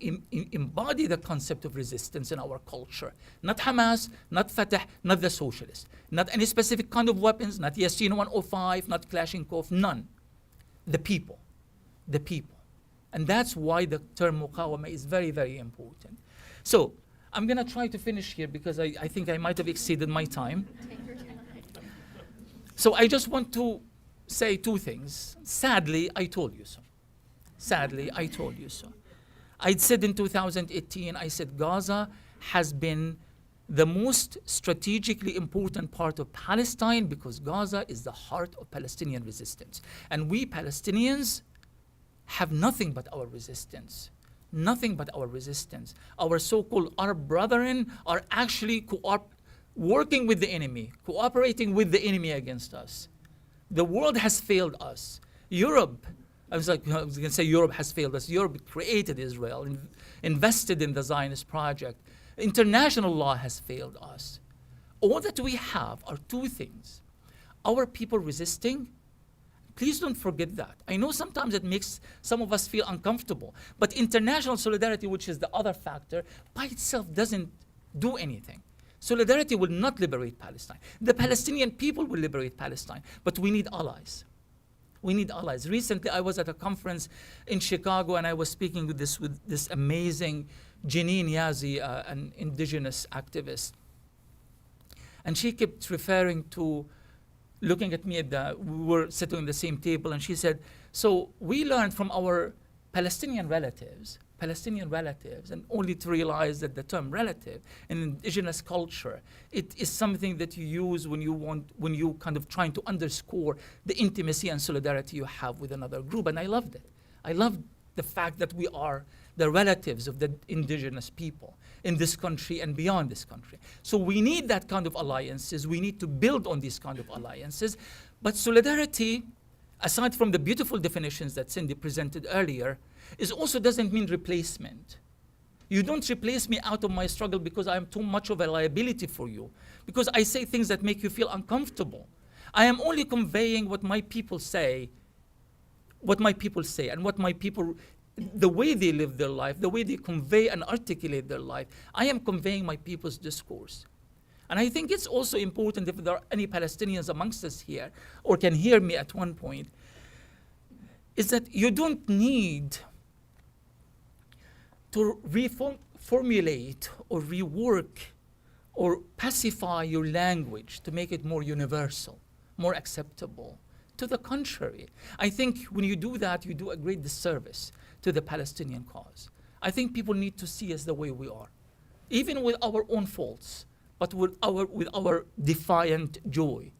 Speaker 3: embody the concept of resistance in our culture. Not Hamas, not Fatah, not the socialists. Not any specific kind of weapons, not Yasin 105, not Kalashnikov, none. The people. The people. And that's why the term muqawama is very, very important. So I'm going to try to finish here because I think I might have exceeded my time. So I just want to say two things. Sadly, I told you so. Sadly, I told you so. I said in 2018, I said Gaza has been the most strategically important part of Palestine because Gaza is the heart of Palestinian resistance. And we Palestinians have nothing but our resistance. Nothing but our resistance. Our so-called Arab brethren are actually working with the enemy, cooperating with the enemy against us. The world has failed us. Europe, I was going to say Europe has failed us. Europe created Israel, invested in the Zionist project. International law has failed us. All that we have are two things. Our people resisting. Please don't forget that. I know sometimes it makes some of us feel uncomfortable, but international solidarity, which is the other factor, by itself doesn't do anything. Solidarity will not liberate Palestine. The Palestinian people will liberate Palestine, but we need allies. We need allies. Recently, I was at a conference in Chicago, and I was speaking with this amazing Jeanine Yazi, an indigenous activist. And she kept referring to looking at me we were sitting at the same table, and she said, so we learned from our Palestinian relatives, and only to realize that the term relative in indigenous culture, it is something that you use when you kind of trying to underscore the intimacy and solidarity you have with another group. And I loved it. I loved the fact that we are the relatives of the indigenous people in this country and beyond this country. So we need that kind of alliances. We need to build on these kind of alliances. But solidarity, aside from the beautiful definitions that Cindy presented earlier, also doesn't mean replacement. You don't replace me out of my struggle because I'm too much of a liability for you, because I say things that make you feel uncomfortable. I am only conveying what my people say, and what my people, the way they live their life, the way they convey and articulate their life. I am conveying my people's discourse. And I think it's also important, if there are any Palestinians amongst us here, or can hear me at one point, is that you don't need to reformulate or rework or pacify your language to make it more universal, more acceptable. To the contrary, I think when you do that, you do a great disservice to the Palestinian cause. I think people need to see us the way we are, even with our own faults, but with our defiant joy,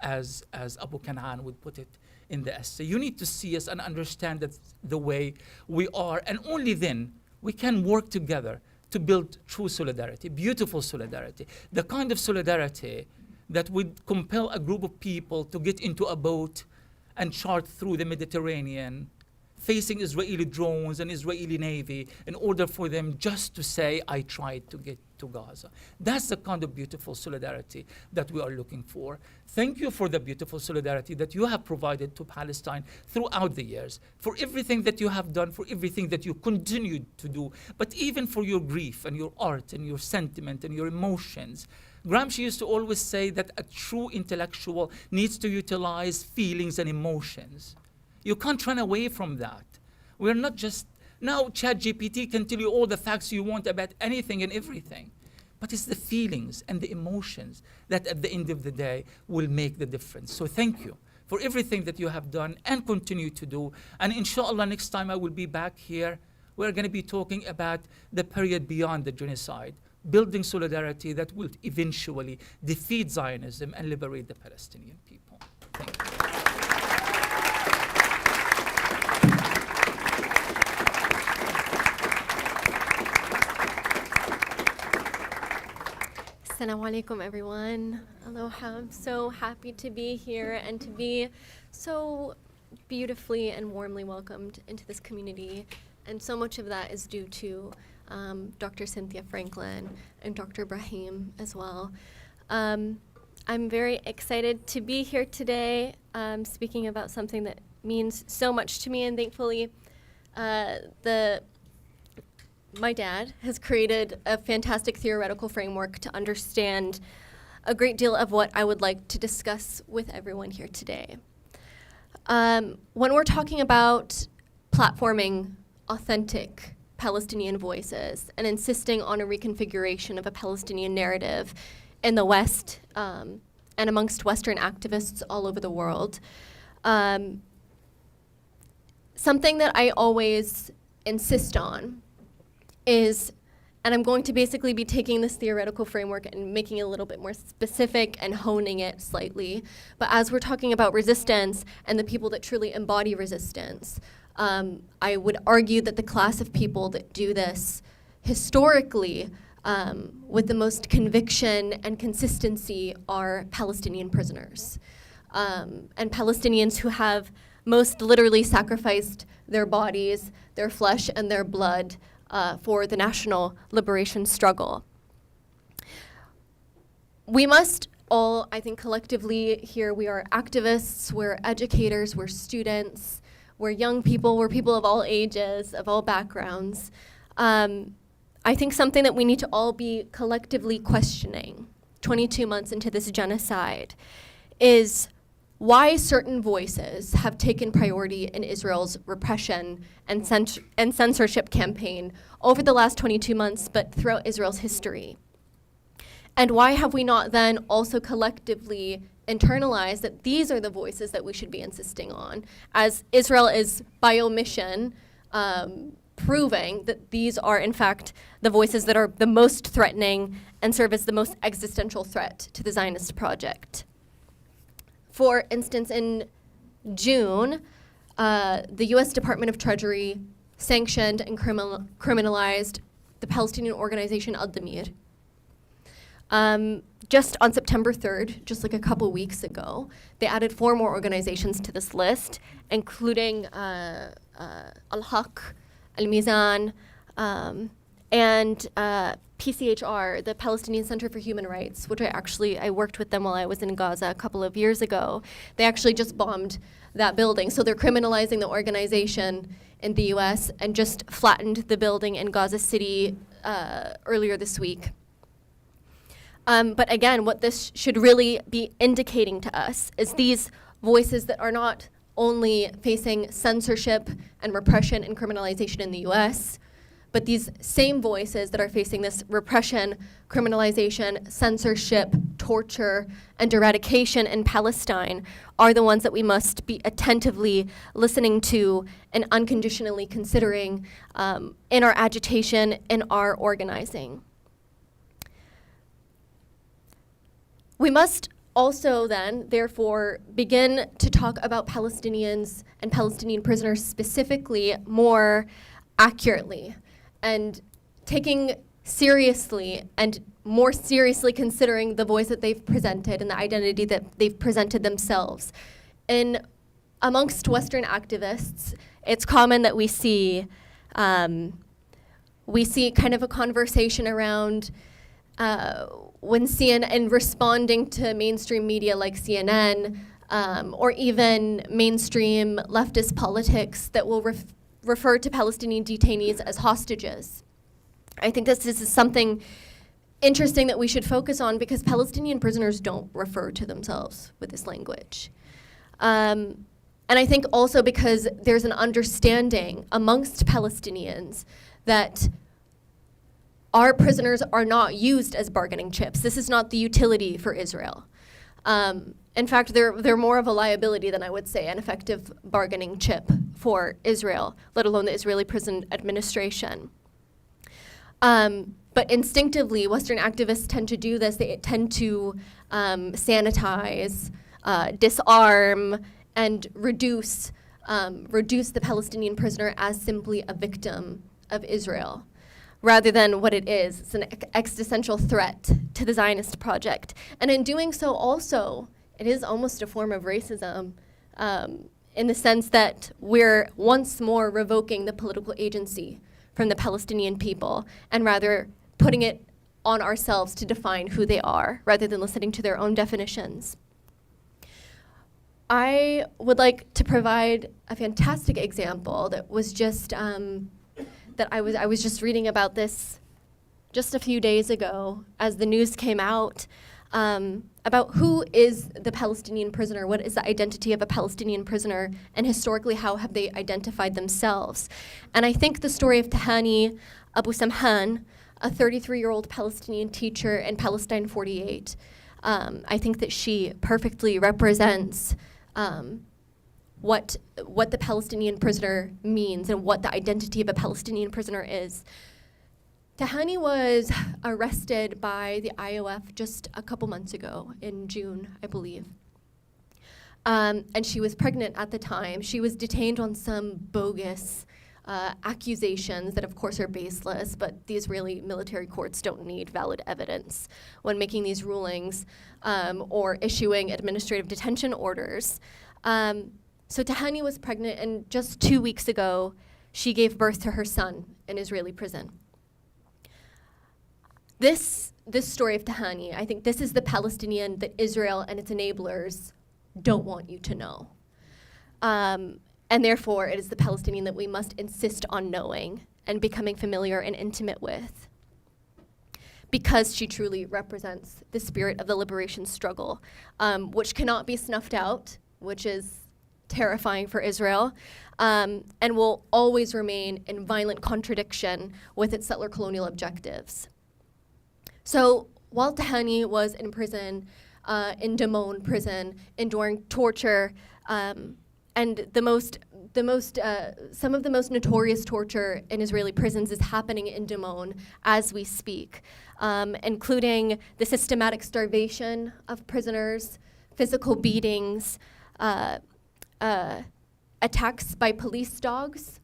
Speaker 3: as Abu Kanaan would put it in the essay. You need to see us and understand that the way we are, and only then we can work together to build true solidarity, beautiful solidarity, the kind of solidarity that would compel a group of people to get into a boat and chart through the Mediterranean, facing Israeli drones and Israeli Navy, in order for them just to say, I tried to get to Gaza. That's the kind of beautiful solidarity that we are looking for. Thank you for the beautiful solidarity that you have provided to Palestine throughout the years, for everything that you have done, for everything that you continue to do, but even for your grief and your art and your sentiment and your emotions. Gramsci used to always say that a true intellectual needs to utilize feelings and emotions. You can't run away from that. We're not just, now ChatGPT can tell you all the facts you want about anything and everything. But it's the feelings and the emotions that at the end of the day will make the difference. So thank you for everything that you have done and continue to do. And inshallah, next time I will be back here we're going to be talking about the period beyond the genocide, building solidarity that will eventually defeat Zionism and liberate the Palestinian people. Thank you.
Speaker 5: Assalamu alaikum, everyone. Aloha. I'm so happy to be here and to be so beautifully and warmly welcomed into this community. And so much of that is due to Dr. Cynthia Franklin and Dr. Ibrahim as well. I'm very excited to be here today, speaking about something that means so much to me, and thankfully my dad has created a fantastic theoretical framework to understand a great deal of what I would like to discuss with everyone here today. When we're talking about platforming authentic Palestinian voices and insisting on a reconfiguration of a Palestinian narrative in the West and amongst Western activists all over the world, something that I always insist on is, and I'm going to basically be taking this theoretical framework and making it a little bit more specific and honing it slightly. But as we're talking about resistance and the people that truly embody resistance, I would argue that the class of people that do this historically with the most conviction and consistency are Palestinian prisoners. And Palestinians who have most literally sacrificed their bodies, their flesh, and their blood for the national liberation struggle. We must all, I think collectively here, we are activists, we're educators, we're students, we're young people, we're people of all ages, of all backgrounds. I think something that we need to all be collectively questioning 22 months into this genocide is why certain voices have taken priority in Israel's repression and censorship campaign over the last 22 months, but throughout Israel's history. And why have we not then also collectively internalized that these are the voices that we should be insisting on, as Israel is by omission proving that these are in fact the voices that are the most threatening and serve as the most existential threat to the Zionist project. For instance, in June, the US Department of Treasury sanctioned and criminalized the Palestinian organization Al-Damir. Just on September 3rd, just like a couple weeks ago, they added 4 more organizations to this list, including Al-Haq, Al-Mizan, and PCHR, the Palestinian Center for Human Rights, which I worked with them while I was in Gaza a couple of years ago. They actually just bombed that building. So they're criminalizing the organization in the US and just flattened the building in Gaza City earlier this week. But again, what this should really be indicating to us is these voices that are not only facing censorship and repression and criminalization in the US, but these same voices that are facing this repression, criminalization, censorship, torture, and eradication in Palestine are the ones that we must be attentively listening to and unconditionally considering in our agitation, in our organizing. We must also then, therefore, begin to talk about Palestinians and Palestinian prisoners specifically more accurately, and taking seriously and more seriously considering the voice that they've presented and the identity that they've presented themselves. Amongst Western activists, it's common that we see kind of a conversation around when CNN, and responding to mainstream media like CNN, or even mainstream leftist politics that will refer to Palestinian detainees as hostages. I think this is something interesting that we should focus on, because Palestinian prisoners don't refer to themselves with this language. And I think also because there's an understanding amongst Palestinians that our prisoners are not used as bargaining chips. This is not the utility for Israel. In fact, they're more of a liability than I would say an effective bargaining chip for Israel, let alone the Israeli prison administration. But instinctively, Western activists tend to do this. They tend to sanitize, disarm, and reduce the Palestinian prisoner as simply a victim of Israel, rather than what it is. It's an existential threat to the Zionist project. And in doing so also, it is almost a form of racism in the sense that we're once more revoking the political agency from the Palestinian people and rather putting it on ourselves to define who they are rather than listening to their own definitions. I would like to provide a fantastic example that was just, that I was just reading about this just a few days ago as the news came out about who is the Palestinian prisoner, what is the identity of a Palestinian prisoner, and historically how have they identified themselves. And I think the story of Tahani Abu Samhan, a 33-year-old Palestinian teacher in Palestine 48, I think that she perfectly represents what the Palestinian prisoner means and what the identity of a Palestinian prisoner is. Tahani was arrested by the IOF just a couple months ago, in June, I believe. And she was pregnant at the time. She was detained on some bogus accusations that of course are baseless, but the Israeli military courts don't need valid evidence when making these rulings or issuing administrative detention orders. So Tahani was pregnant, and just 2 weeks ago, she gave birth to her son in Israeli prison. This story of Tahani, I think this is the Palestinian that Israel and its enablers don't want you to know. And therefore, it is the Palestinian that we must insist on knowing and becoming familiar and intimate with, because she truly represents the spirit of the liberation struggle, which cannot be snuffed out, which is terrifying for Israel, and will always remain in violent contradiction with its settler colonial objectives. So while Tahani was in prison, in Damon prison, enduring torture, and some of the most notorious torture in Israeli prisons is happening in Damon as we speak, including the systematic starvation of prisoners, physical beatings, attacks by police dogs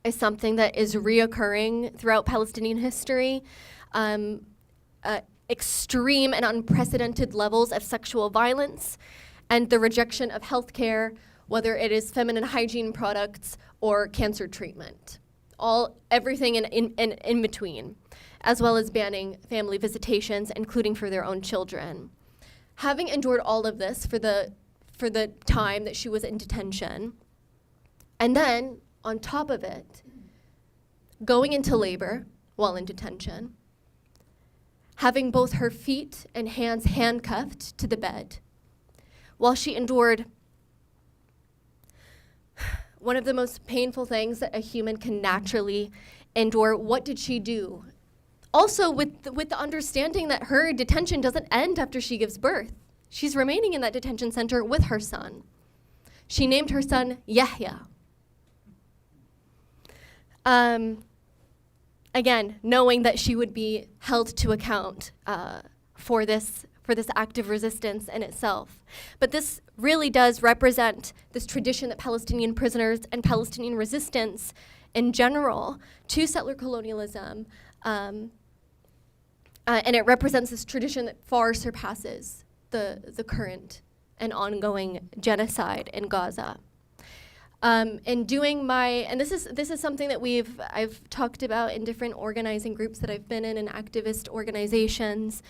Speaker 5: is something that is reoccurring throughout Palestinian history. Extreme and unprecedented levels of sexual violence, and the rejection of healthcare, whether it is feminine hygiene products or cancer treatment, everything in between, as well as banning family visitations, including for their own children. Having endured all of this for the time that she was in detention, and then on top of it, going into labor while in detention, having both her feet and hands handcuffed to the bed, while she endured one of the most painful things that a human can naturally endure. What did she do? Also with the understanding that her detention doesn't end after she gives birth. She's remaining in that detention center with her son. She named her son Yahya. Again, knowing that she would be held to account for this act of resistance in itself. But this really does represent this tradition that Palestinian prisoners and Palestinian resistance in general to settler colonialism, and it represents this tradition that far surpasses the current and ongoing genocide in Gaza. And this is something that I've talked about in different organizing groups that I've been in and activist organizations.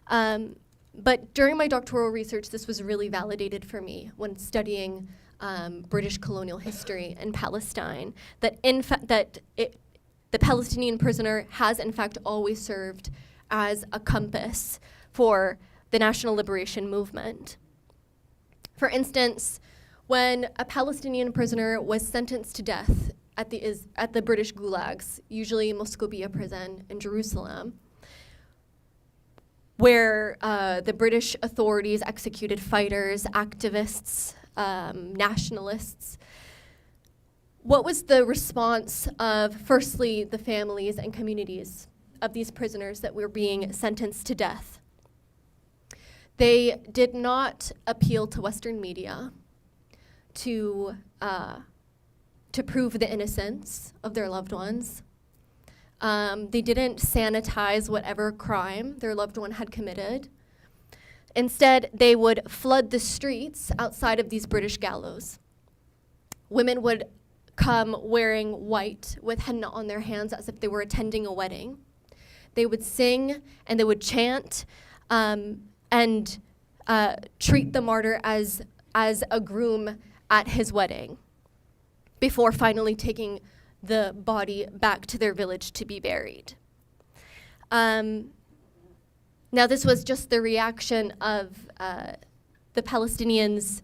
Speaker 5: But during my doctoral research, this was really validated for me when studying British colonial history in Palestine, that the Palestinian prisoner has in fact always served as a compass for the national liberation movement. For instance, when a Palestinian prisoner was sentenced to death at the British gulags, usually Moscovia prison in Jerusalem, where the British authorities executed fighters, activists, nationalists. What was the response of, firstly, the families and communities of these prisoners that were being sentenced to death? They did not appeal to Western media to prove the innocence of their loved ones. They didn't sanitize whatever crime their loved one had committed. Instead, they would flood the streets outside of these British gallows. Women would come wearing white with henna on their hands as if they were attending a wedding. They would sing and they would chant and treat the martyr as a groom at his wedding before finally taking the body back to their village to be buried. Now, this was just the reaction of the Palestinians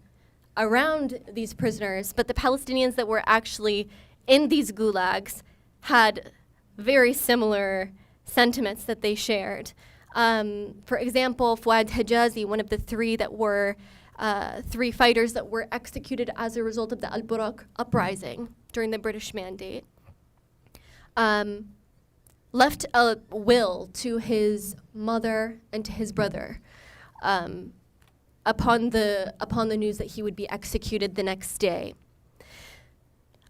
Speaker 5: around these prisoners, but the Palestinians that were actually in these gulags had very similar sentiments that they shared. For example, Fuad Hijazi, one of the three fighters that were executed as a result of the Al-Buraq uprising during the British Mandate, left a will to his mother and to his brother upon the news that he would be executed the next day.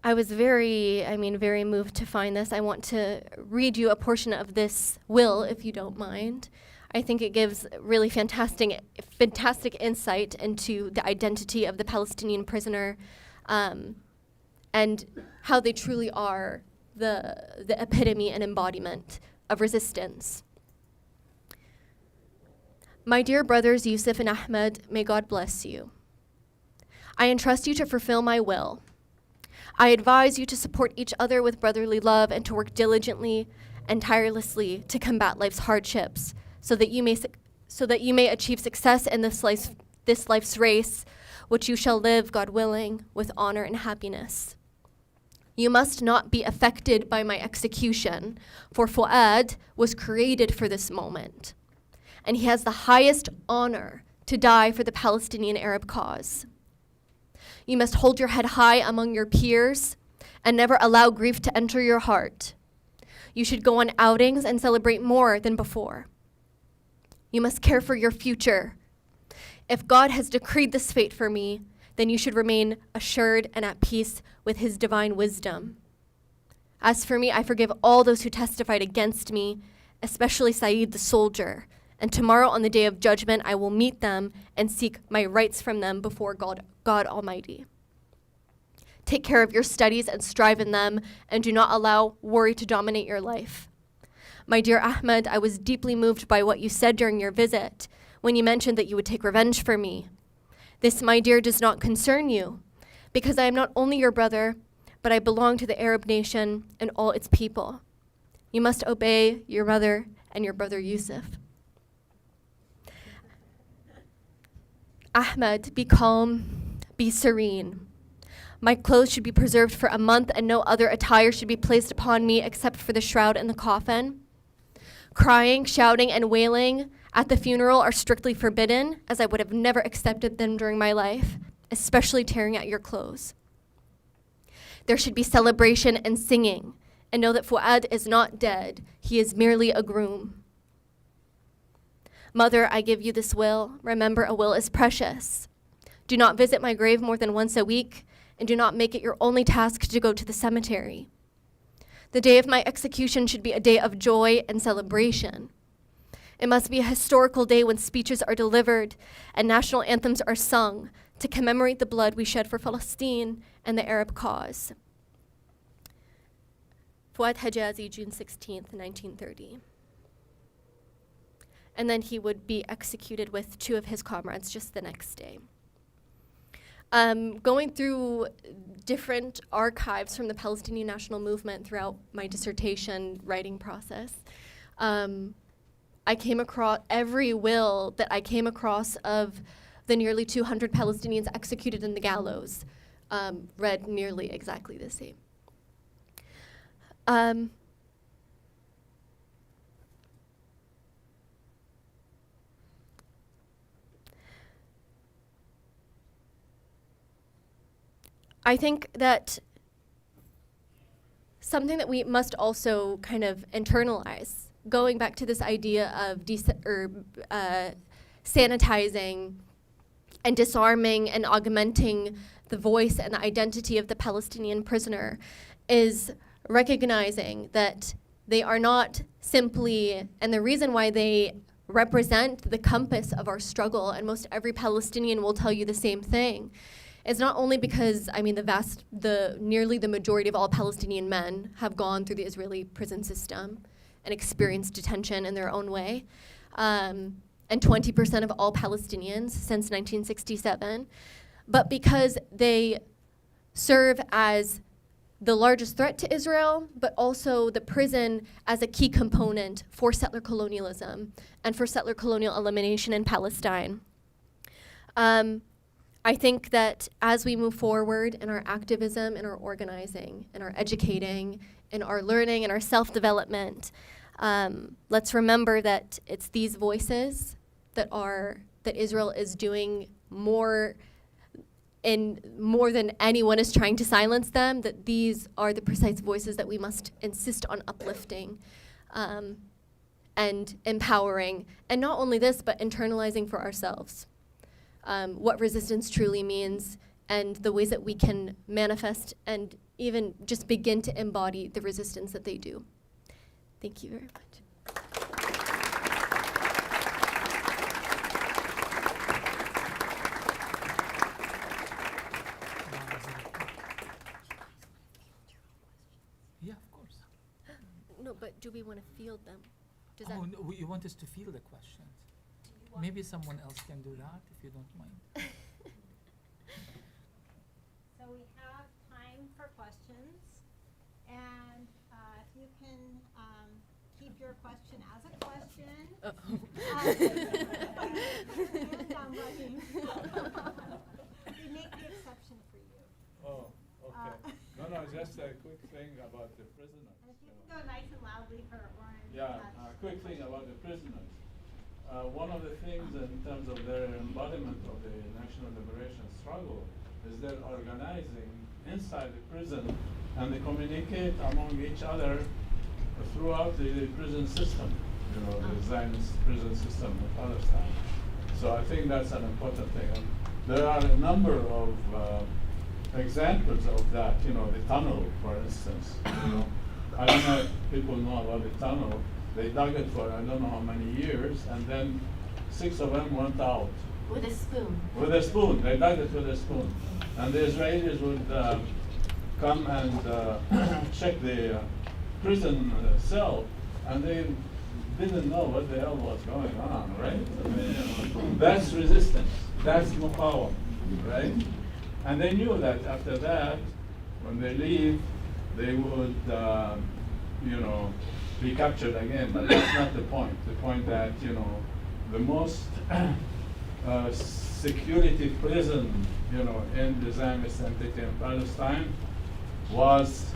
Speaker 5: I was very moved to find this. I want to read you a portion of this will, if you don't mind. I think it gives really fantastic insight into the identity of the Palestinian prisoner and how they truly are the epitome and embodiment of resistance. My dear brothers Yusuf and Ahmed, may God bless you. I entrust you to fulfill my will. I advise you to support each other with brotherly love and to work diligently and tirelessly to combat life's hardships so that you may achieve success in this life's race, which you shall live, God willing, with honor and happiness. You must not be affected by my execution, for Fuad was created for this moment, and he has the highest honor to die for the Palestinian Arab cause. You must hold your head high among your peers and never allow grief to enter your heart. You should go on outings and celebrate more than before. You must care for your future. If God has decreed this fate for me, then you should remain assured and at peace with his divine wisdom. As for me, I forgive all those who testified against me, especially Saeed the soldier, and tomorrow on the day of judgment I will meet them and seek my rights from them before God Almighty. Take care of your studies and strive in them, and do not allow worry to dominate your life. My dear Ahmed, I was deeply moved by what you said during your visit, when you mentioned that you would take revenge for me. This, my dear, does not concern you, because I am not only your brother, but I belong to the Arab nation and all its people. You must obey your mother and your brother Yusuf. Ahmed, be calm, be serene. My clothes should be preserved for a month, and no other attire should be placed upon me except for the shroud and the coffin. Crying, shouting, and wailing at the funeral are strictly forbidden, as I would have never accepted them during my life, especially tearing at your clothes. There should be celebration and singing, and know that Fuad is not dead. He is merely a groom. Mother, I give you this will. Remember, a will is precious. Do not visit my grave more than once a week, and do not make it your only task to go to the cemetery. The day of my execution should be a day of joy and celebration. It must be a historical day when speeches are delivered and national anthems are sung to commemorate the blood we shed for Palestine and the Arab cause. Fuad Hijazi, June 16th, 1930. And then he would be executed with two of his comrades just the next day. Going through different archives from the Palestinian national movement throughout my dissertation writing process, I came across every will that I came across of the nearly 200 Palestinians executed in the gallows, read nearly exactly the same. I think that something that we must also kind of internalize, going back to this idea of sanitizing and disarming and augmenting the voice and the identity of the Palestinian prisoner, is recognizing that they are not simply, and the reason why they represent the compass of our struggle, and most every Palestinian will tell you the same thing, is not only because, I mean, nearly the majority of all Palestinian men have gone through the Israeli prison system and experienced detention in their own way, and 20% of all Palestinians since 1967, but because they serve as the largest threat to Israel, but also the prison as a key component for settler colonialism and for settler colonial elimination in Palestine. I think that as we move forward in our activism, in our organizing, in our educating, in our learning, in our self-development, let's remember that it's these voices that Israel is doing more than anyone is trying to silence them, that these are the precise voices that we must insist on uplifting and empowering. And not only this, but internalizing for ourselves what resistance truly means and the ways that we can manifest and even just begin to embody the resistance that they do. Thank you very much.
Speaker 3: Yeah, of course.
Speaker 5: No, but do we want to field them? Does
Speaker 3: Oh, no, you want us to field the questions? Maybe someone else can do that, if you don't mind.
Speaker 1: So we have time for questions, and if you can keep your question as a question. We make the exception for you.
Speaker 6: Oh, okay. No, just a quick thing about the prisoners.
Speaker 1: And if you can go nice and loudly for Oren.
Speaker 6: Yeah, quick thing about the prisoners. One of the things in terms of their embodiment of the national liberation struggle is they're organizing inside the prison, and they communicate among each other throughout the prison system, the Zionist prison system in Palestine. So I think that's an important thing. And there are a number of examples of that, the tunnel, for instance. I don't know if people know about the tunnel. They dug it for I don't know how many years, and then 6 of them went out.
Speaker 5: With a spoon.
Speaker 6: With a spoon. They dug it with a spoon. And the Israelis would come and check the prison cell, and they didn't know what the hell was going on, right? I mean, that's resistance. That's Muqawam, right? And they knew that after that, when they leave, they would, be captured again. But that's not the point. The point that, the most security prison, in the Zionist entity in Palestine was,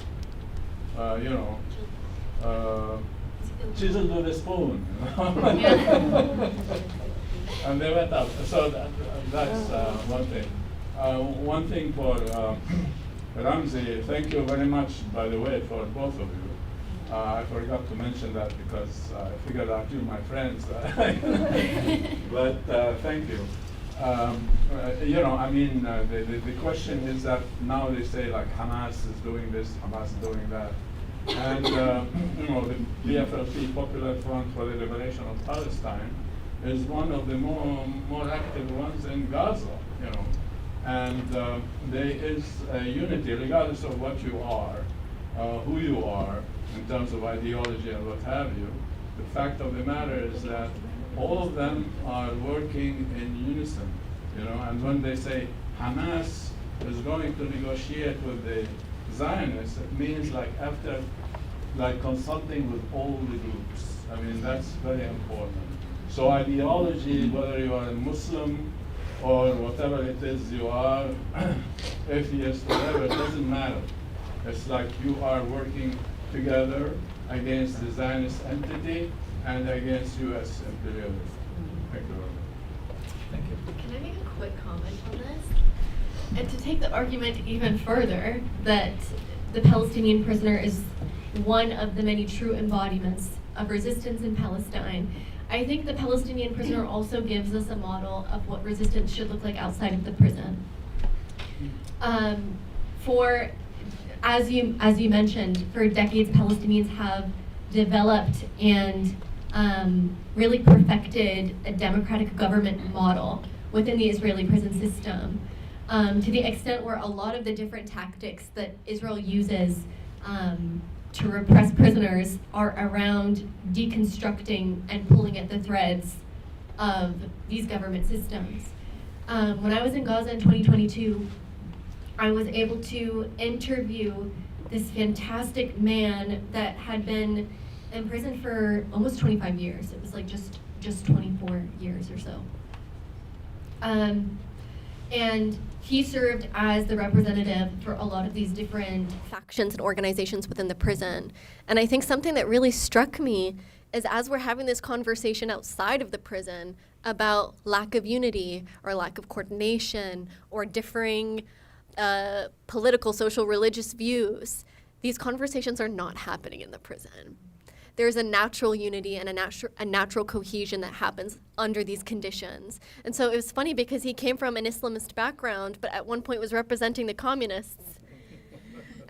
Speaker 6: chiseled with a spoon. And they went up. So that's one thing. One thing for Ramzy, thank you very much, by the way, for both of you. I forgot to mention that because I figured out you're my friends. But thank you. The question is that now they say like Hamas is doing this, Hamas is doing that. And the PFLP, Popular Front for the Liberation of Palestine, is one of the more active ones in Gaza, And there is a unity, regardless of what you are, who you are, in terms of ideology and what have you. The fact of the matter is that all of them are working in unison, and when they say Hamas is going to negotiate with the Zionists, it means after consulting with all the groups. I mean, that's very important. So ideology, whether you are a Muslim or whatever it is you are, atheist, whatever, it doesn't matter. It's like you are working together against the Zionist entity and against U.S. imperialism. Thank you very much.
Speaker 3: Thank you.
Speaker 7: Can I make a quick comment on this?
Speaker 5: And to take the argument even further, that the Palestinian prisoner is one of the many true embodiments of resistance in Palestine, I think the Palestinian prisoner also gives us a model of what resistance should look like outside of the prison. As you mentioned, for decades Palestinians have developed and really perfected a democratic government model within the Israeli prison system, to the extent where a lot of the different tactics that Israel uses to repress prisoners are around deconstructing and pulling at the threads of these government systems. When I was in Gaza in 2022, I was able to interview this fantastic man that had been in prison for almost 25 years. It was like just 24 years or so. And he served as the representative for a lot of these different factions and organizations within the prison. And I think something that really struck me is as we're having this conversation outside of the prison about lack of unity or lack of coordination or differing political, social, religious views, these conversations are not happening in the prison. There's a natural unity and a natural cohesion that happens under these conditions. And so it was funny because he came from an Islamist background, but at one point was representing the communists.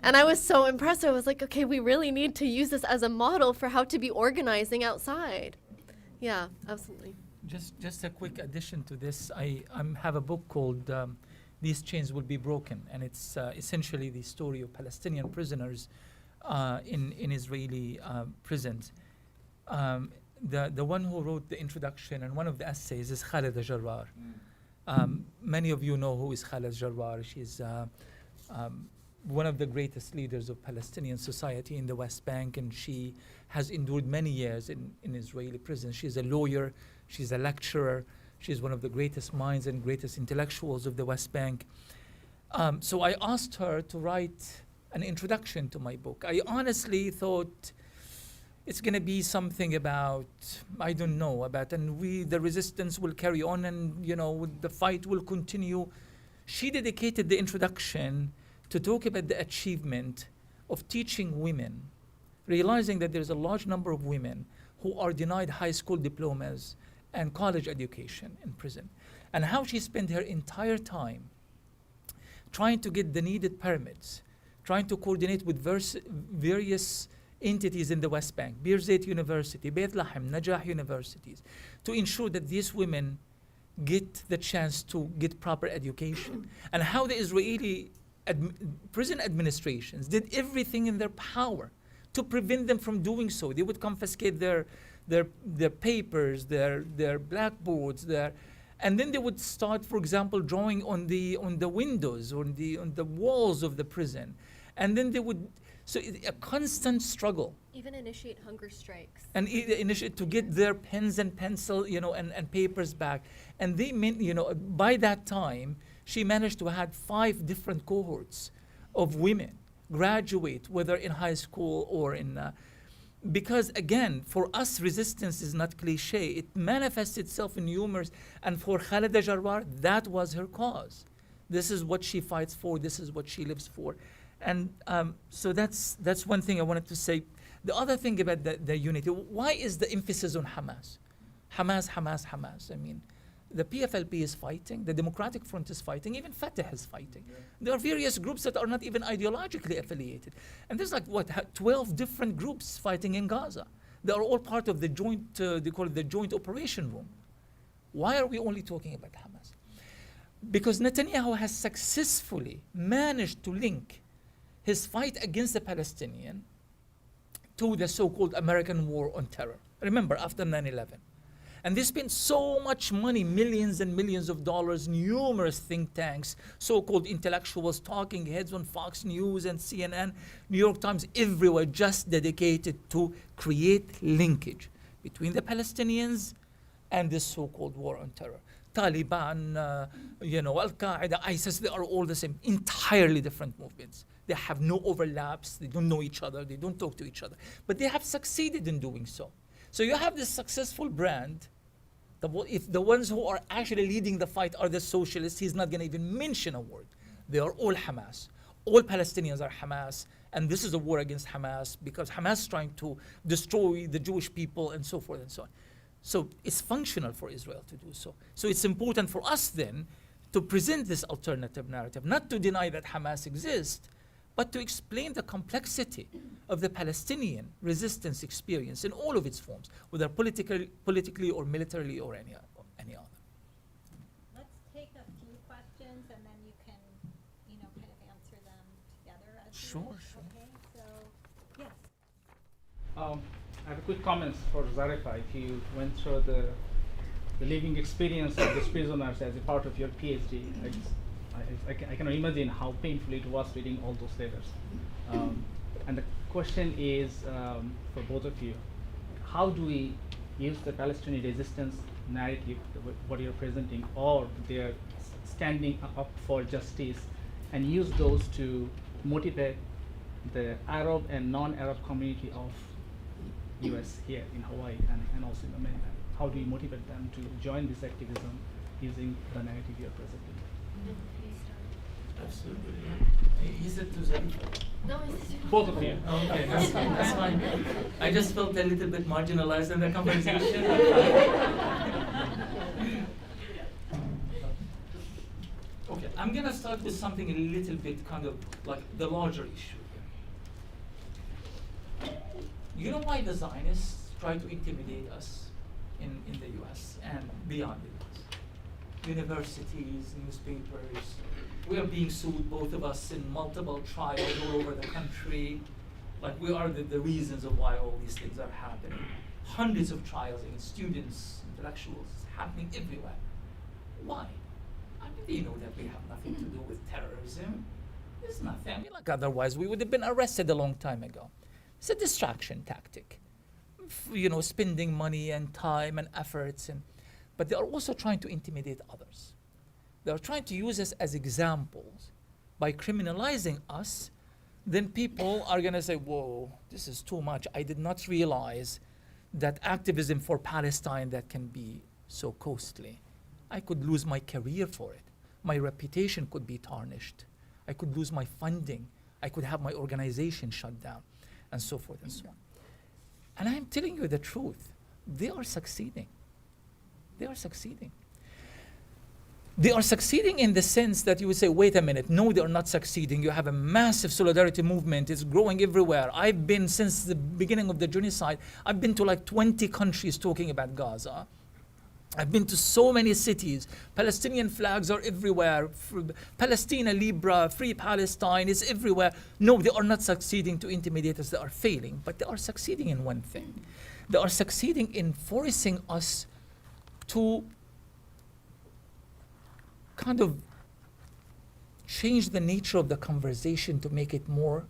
Speaker 5: And I was so impressed. I was like, okay, we really need to use this as a model for how to be organizing outside. Yeah, absolutely.
Speaker 3: Just a quick addition to this. I have a book called These Chains Will Be Broken, and it's essentially the story of Palestinian prisoners in Israeli prisons. The one who wrote the introduction and one of the essays is Khaleda Jarrar. Many of you know who is Khaleda Jarrar. She's one of the greatest leaders of Palestinian society in the West Bank, and she has endured many years in Israeli prison. She's a lawyer, she's a lecturer, she's one of the greatest minds and greatest intellectuals of the West Bank. So I asked her to write an introduction to my book. I honestly thought it's going to be something about, I don't know, and the resistance will carry on and, the fight will continue. She dedicated the introduction to talk about the achievement of teaching women, realizing that there's a large number of women who are denied high school diplomas and college education in prison, and how she spent her entire time trying to get the needed permits, trying to coordinate with various entities in the West Bank, Birzeit University, Beit Lahem, Najah universities, to ensure that these women get the chance to get proper education, and how the Israeli prison administrations did everything in their power to prevent them from doing so. They would confiscate their papers, their blackboards, and then they would start, for example, drawing on the windows, on the walls of the prison, and then they would. So a constant struggle.
Speaker 5: Even initiate hunger strikes.
Speaker 3: And initiate to get their pens and pencil, and papers back. And they by that time, she managed to have 5 different cohorts of women graduate, whether in high school or in. Because again, for us, resistance is not cliche. It manifests itself in numerous. And for Khaleda Jarrar, that was her cause. This is what she fights for. This is what she lives for. And so that's one thing I wanted to say. The other thing about the unity, why is the emphasis on Hamas? Hamas. I mean, the PFLP is fighting, the Democratic Front is fighting, even Fatah is fighting. Yeah. There are various groups that are not even ideologically affiliated. And there's 12 different groups fighting in Gaza. They are all part of the joint, they call it the joint operation room. Why are we only talking about Hamas? Because Netanyahu has successfully managed to link his fight against the Palestinian to the so-called American war on terror. Remember, after 9/11. And they spent so much money, millions and millions of dollars, numerous think tanks, so-called intellectuals, talking heads on Fox News and CNN, New York Times, everywhere, just dedicated to create linkage between the Palestinians and this so-called war on terror. Taliban, Al-Qaeda, ISIS, they are all the same, entirely different movements. They have no overlaps, they don't know each other, they don't talk to each other. But they have succeeded in doing so. So you have this successful brand. If the ones who are actually leading the fight are the socialists, he's not going to even mention a word They are all Hamas. All Palestinians are Hamas, and this is a war against Hamas because Hamas is trying to destroy the Jewish people and so forth and so on. So it's functional for Israel to do so. So it's important for us then to present this alternative narrative, not to deny that Hamas exists, but to explain the complexity of the Palestinian resistance experience in all of its forms, whether politically or militarily or any other.
Speaker 1: Let's take a few questions and then you can, kind of answer them together as you
Speaker 3: Sure,
Speaker 1: wish.
Speaker 3: sure.
Speaker 1: Okay, so, yes.
Speaker 7: I have a quick comment for Zarefa. If you went through the living experience of these prisoners as a part of your PhD, I can imagine how painful it was reading all those letters. And the question is for both of you, how do we use the Palestinian resistance narrative, what you're presenting, or their standing up for justice, and use those to motivate the Arab and non-Arab community of US here in Hawaii and also in the mainland? How do you motivate them to join this activism using the narrative you're presenting?
Speaker 3: Absolutely. Is it to Zarefa?
Speaker 5: No, it's
Speaker 7: Both of you.
Speaker 3: Okay, that's fine. I just felt a little bit marginalized in the conversation. Okay, I'm gonna start with something a little bit kind of like the larger issue here. You know why the Zionists try to intimidate us in the US and beyond the US? Universities, newspapers, we are being sued, both of us, in multiple trials all over the country. Like, we are the reasons of why all these things are happening. Hundreds of trials against students, intellectuals, happening everywhere. Why? I mean, they know that we have nothing to do with terrorism. There's nothing. I mean, like, otherwise we would have been arrested a long time ago. It's a distraction tactic. Spending money and time and efforts, but they are also trying to intimidate others. They are trying to use us as examples. By criminalizing us, then people are going to say, whoa, this is too much. I did not realize that activism for Palestine that can be so costly. I could lose my career for it. My reputation could be tarnished. I could lose my funding. I could have my organization shut down, and so forth and so on. And I'm telling you the truth. They are succeeding. They are succeeding. They are succeeding in the sense that you would say, wait a minute, no, they are not succeeding. You have a massive solidarity movement. It's growing everywhere. I've been, since the beginning of the genocide, I've been to like 20 countries talking about Gaza. I've been to so many cities. Palestinian flags are everywhere. Palestina Libre, Free Palestine is everywhere. No, they are not succeeding to intimidate us. They are failing. But they are succeeding in one thing. They are succeeding in forcing us to kind of change the nature of the conversation to make it more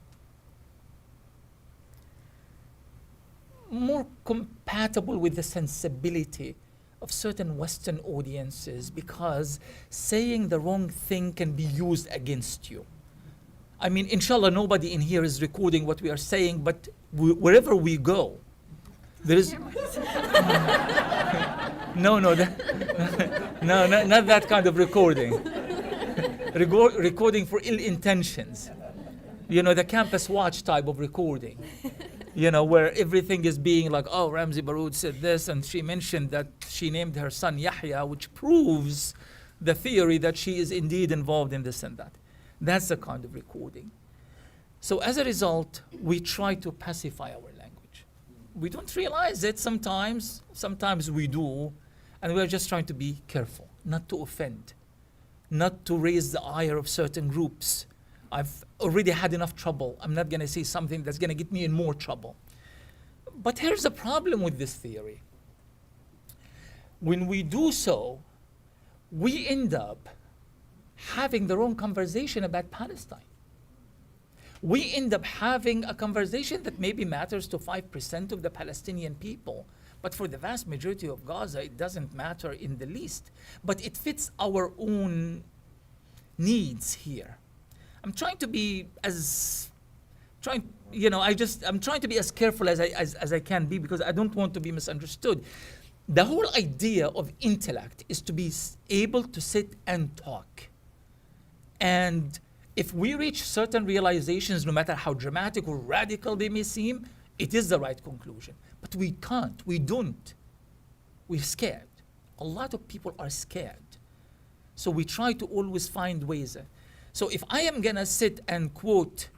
Speaker 3: compatible with the sensibility of certain Western audiences, because saying the wrong thing can be used against you. I mean, inshallah, nobody in here is recording what we are saying, but wherever we go, there is... No, not that kind of recording. Recording for ill intentions. The campus watch type of recording. Where everything is being like, oh, Ramzy Baroud said this, and she mentioned that she named her son Yahya, which proves the theory that she is indeed involved in this and that. That's the kind of recording. So as a result, we try to pacify our language. We don't realize it sometimes we do, and we're just trying to be careful, not to offend, not to raise the ire of certain groups. I've already had enough trouble. I'm not going to say something that's going to get me in more trouble. But here's the problem with this theory. When we do so, we end up having the wrong conversation about Palestine. We end up having a conversation that maybe matters to 5% of the Palestinian people, but for the vast majority of Gaza, it doesn't matter in the least. But it fits our own needs here. I'm trying to be as I'm trying to be as careful as I can be, because I don't want to be misunderstood. The whole idea of intellect is to be able to sit and talk and if we reach certain realizations, no matter how dramatic or radical they may seem, it is the right conclusion. But we can't, we don't. We're scared. A lot of people are scared. So we try to always find ways. So if I am gonna sit and quote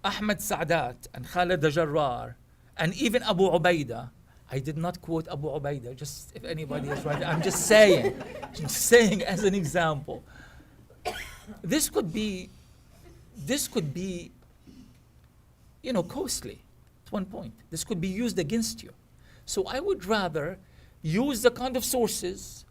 Speaker 3: Ahmed Saadat and Khaled Jarrar and even Abu Ubaidah, I did not quote Abu Ubaidah, just if anybody is right, I'm just saying as an example. This could be, you know, costly at one point. This could be used against you. So I would rather use the kind of sources,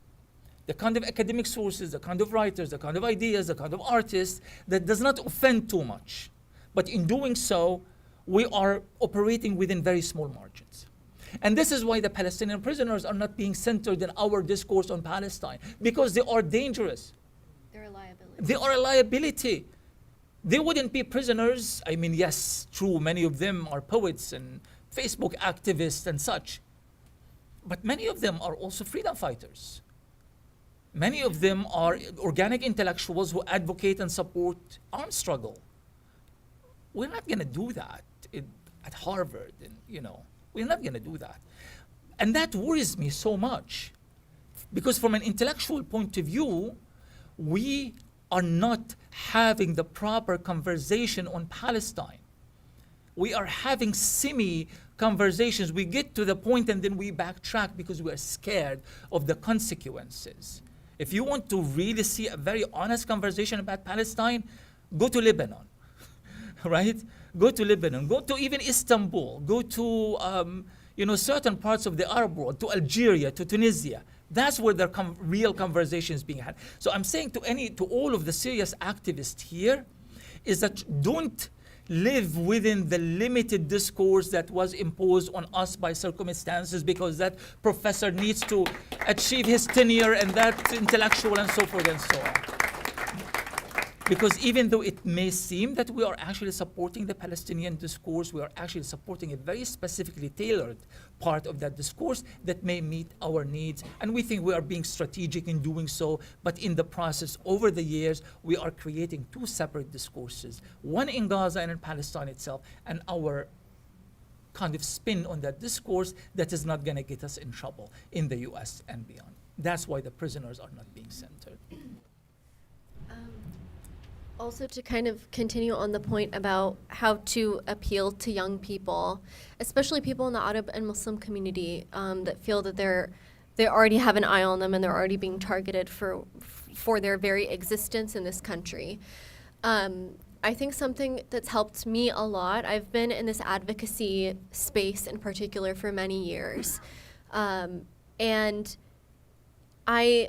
Speaker 3: the kind of academic sources, the kind of writers, the kind of ideas, the kind of artists that does not offend too much. But in doing so, we are operating within very small margins. And this is why the Palestinian prisoners are not being centered in our discourse on Palestine, because they are dangerous.
Speaker 5: They're a liability.
Speaker 3: They are a liability. They wouldn't be prisoners. I mean, yes, true, many of them are poets and Facebook activists and such. But many of them are also freedom fighters. Many of them are organic intellectuals who advocate and support arms struggle. We're not going to do that at Harvard, and, you know, we're not going to do that. And that worries me so much, because from an intellectual point of view, we are not having the proper conversation on Palestine. We are having semi-conversations. We get to the point and then we backtrack because we are scared of the consequences. If you want to really see a very honest conversation about Palestine, go to Lebanon, right? Go to Lebanon, go to even Istanbul, go to certain parts of the Arab world, to Algeria, to Tunisia. That's where the real conversation is being had. So I'm saying to all of the serious activists here is that don't live within the limited discourse that was imposed on us by circumstances because that professor needs to achieve his tenure and that intellectual and so forth and so on. Because even though it may seem that we are actually supporting the Palestinian discourse, we are actually supporting a very specifically tailored part of that discourse that may meet our needs. And we think we are being strategic in doing so, but in the process, over the years, we are creating two separate discourses, one in Gaza and in Palestine itself, and our kind of spin on that discourse that is not gonna get us in trouble in the US and beyond. That's why the prisoners are not being centered.
Speaker 5: Also, to kind of continue on the point about how to appeal to young people, especially people in the Arab and Muslim community that feel that they already have an eye on them and they're already being targeted for their very existence in this country. I think something that's helped me a lot, I've been in this advocacy space in particular for many years. And I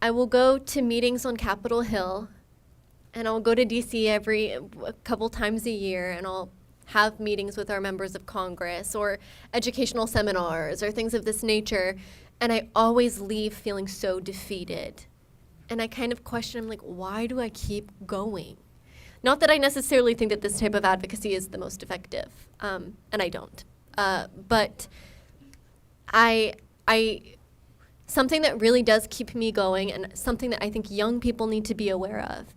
Speaker 5: will go to meetings on Capitol Hill, and I'll go to DC a couple times a year, and I'll have meetings with our members of Congress or educational seminars or things of this nature. And I always leave feeling so defeated. And I kind of question, I'm like, why do I keep going? Not that I necessarily think that this type of advocacy is the most effective, and I don't. But something that really does keep me going, and something that I think young people need to be aware of,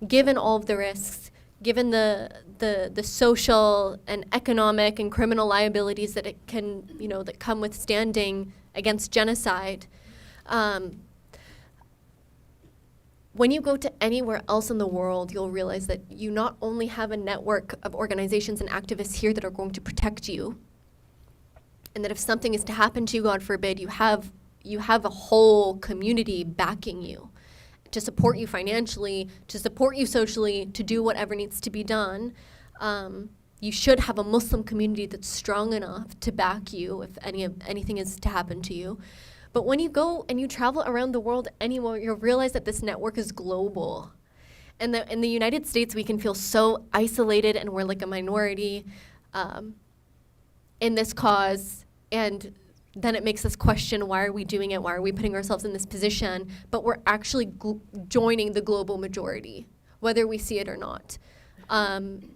Speaker 5: given all of the risks, given the social and economic and criminal liabilities that it can, that come with standing against genocide, when you go to anywhere else in the world, you'll realize that you not only have a network of organizations and activists here that are going to protect you, and that if something is to happen to you, God forbid, you have a whole community backing you, to support you financially, to support you socially, to do whatever needs to be done. You should have a Muslim community that's strong enough to back you if anything is to happen to you. But when you go and you travel around the world anywhere, you'll realize that this network is global. And that in the United States, we can feel so isolated and we're like a minority in this cause. And then it makes us question, why are we doing it? Why are we putting ourselves in this position? But we're actually joining the global majority, whether we see it or not.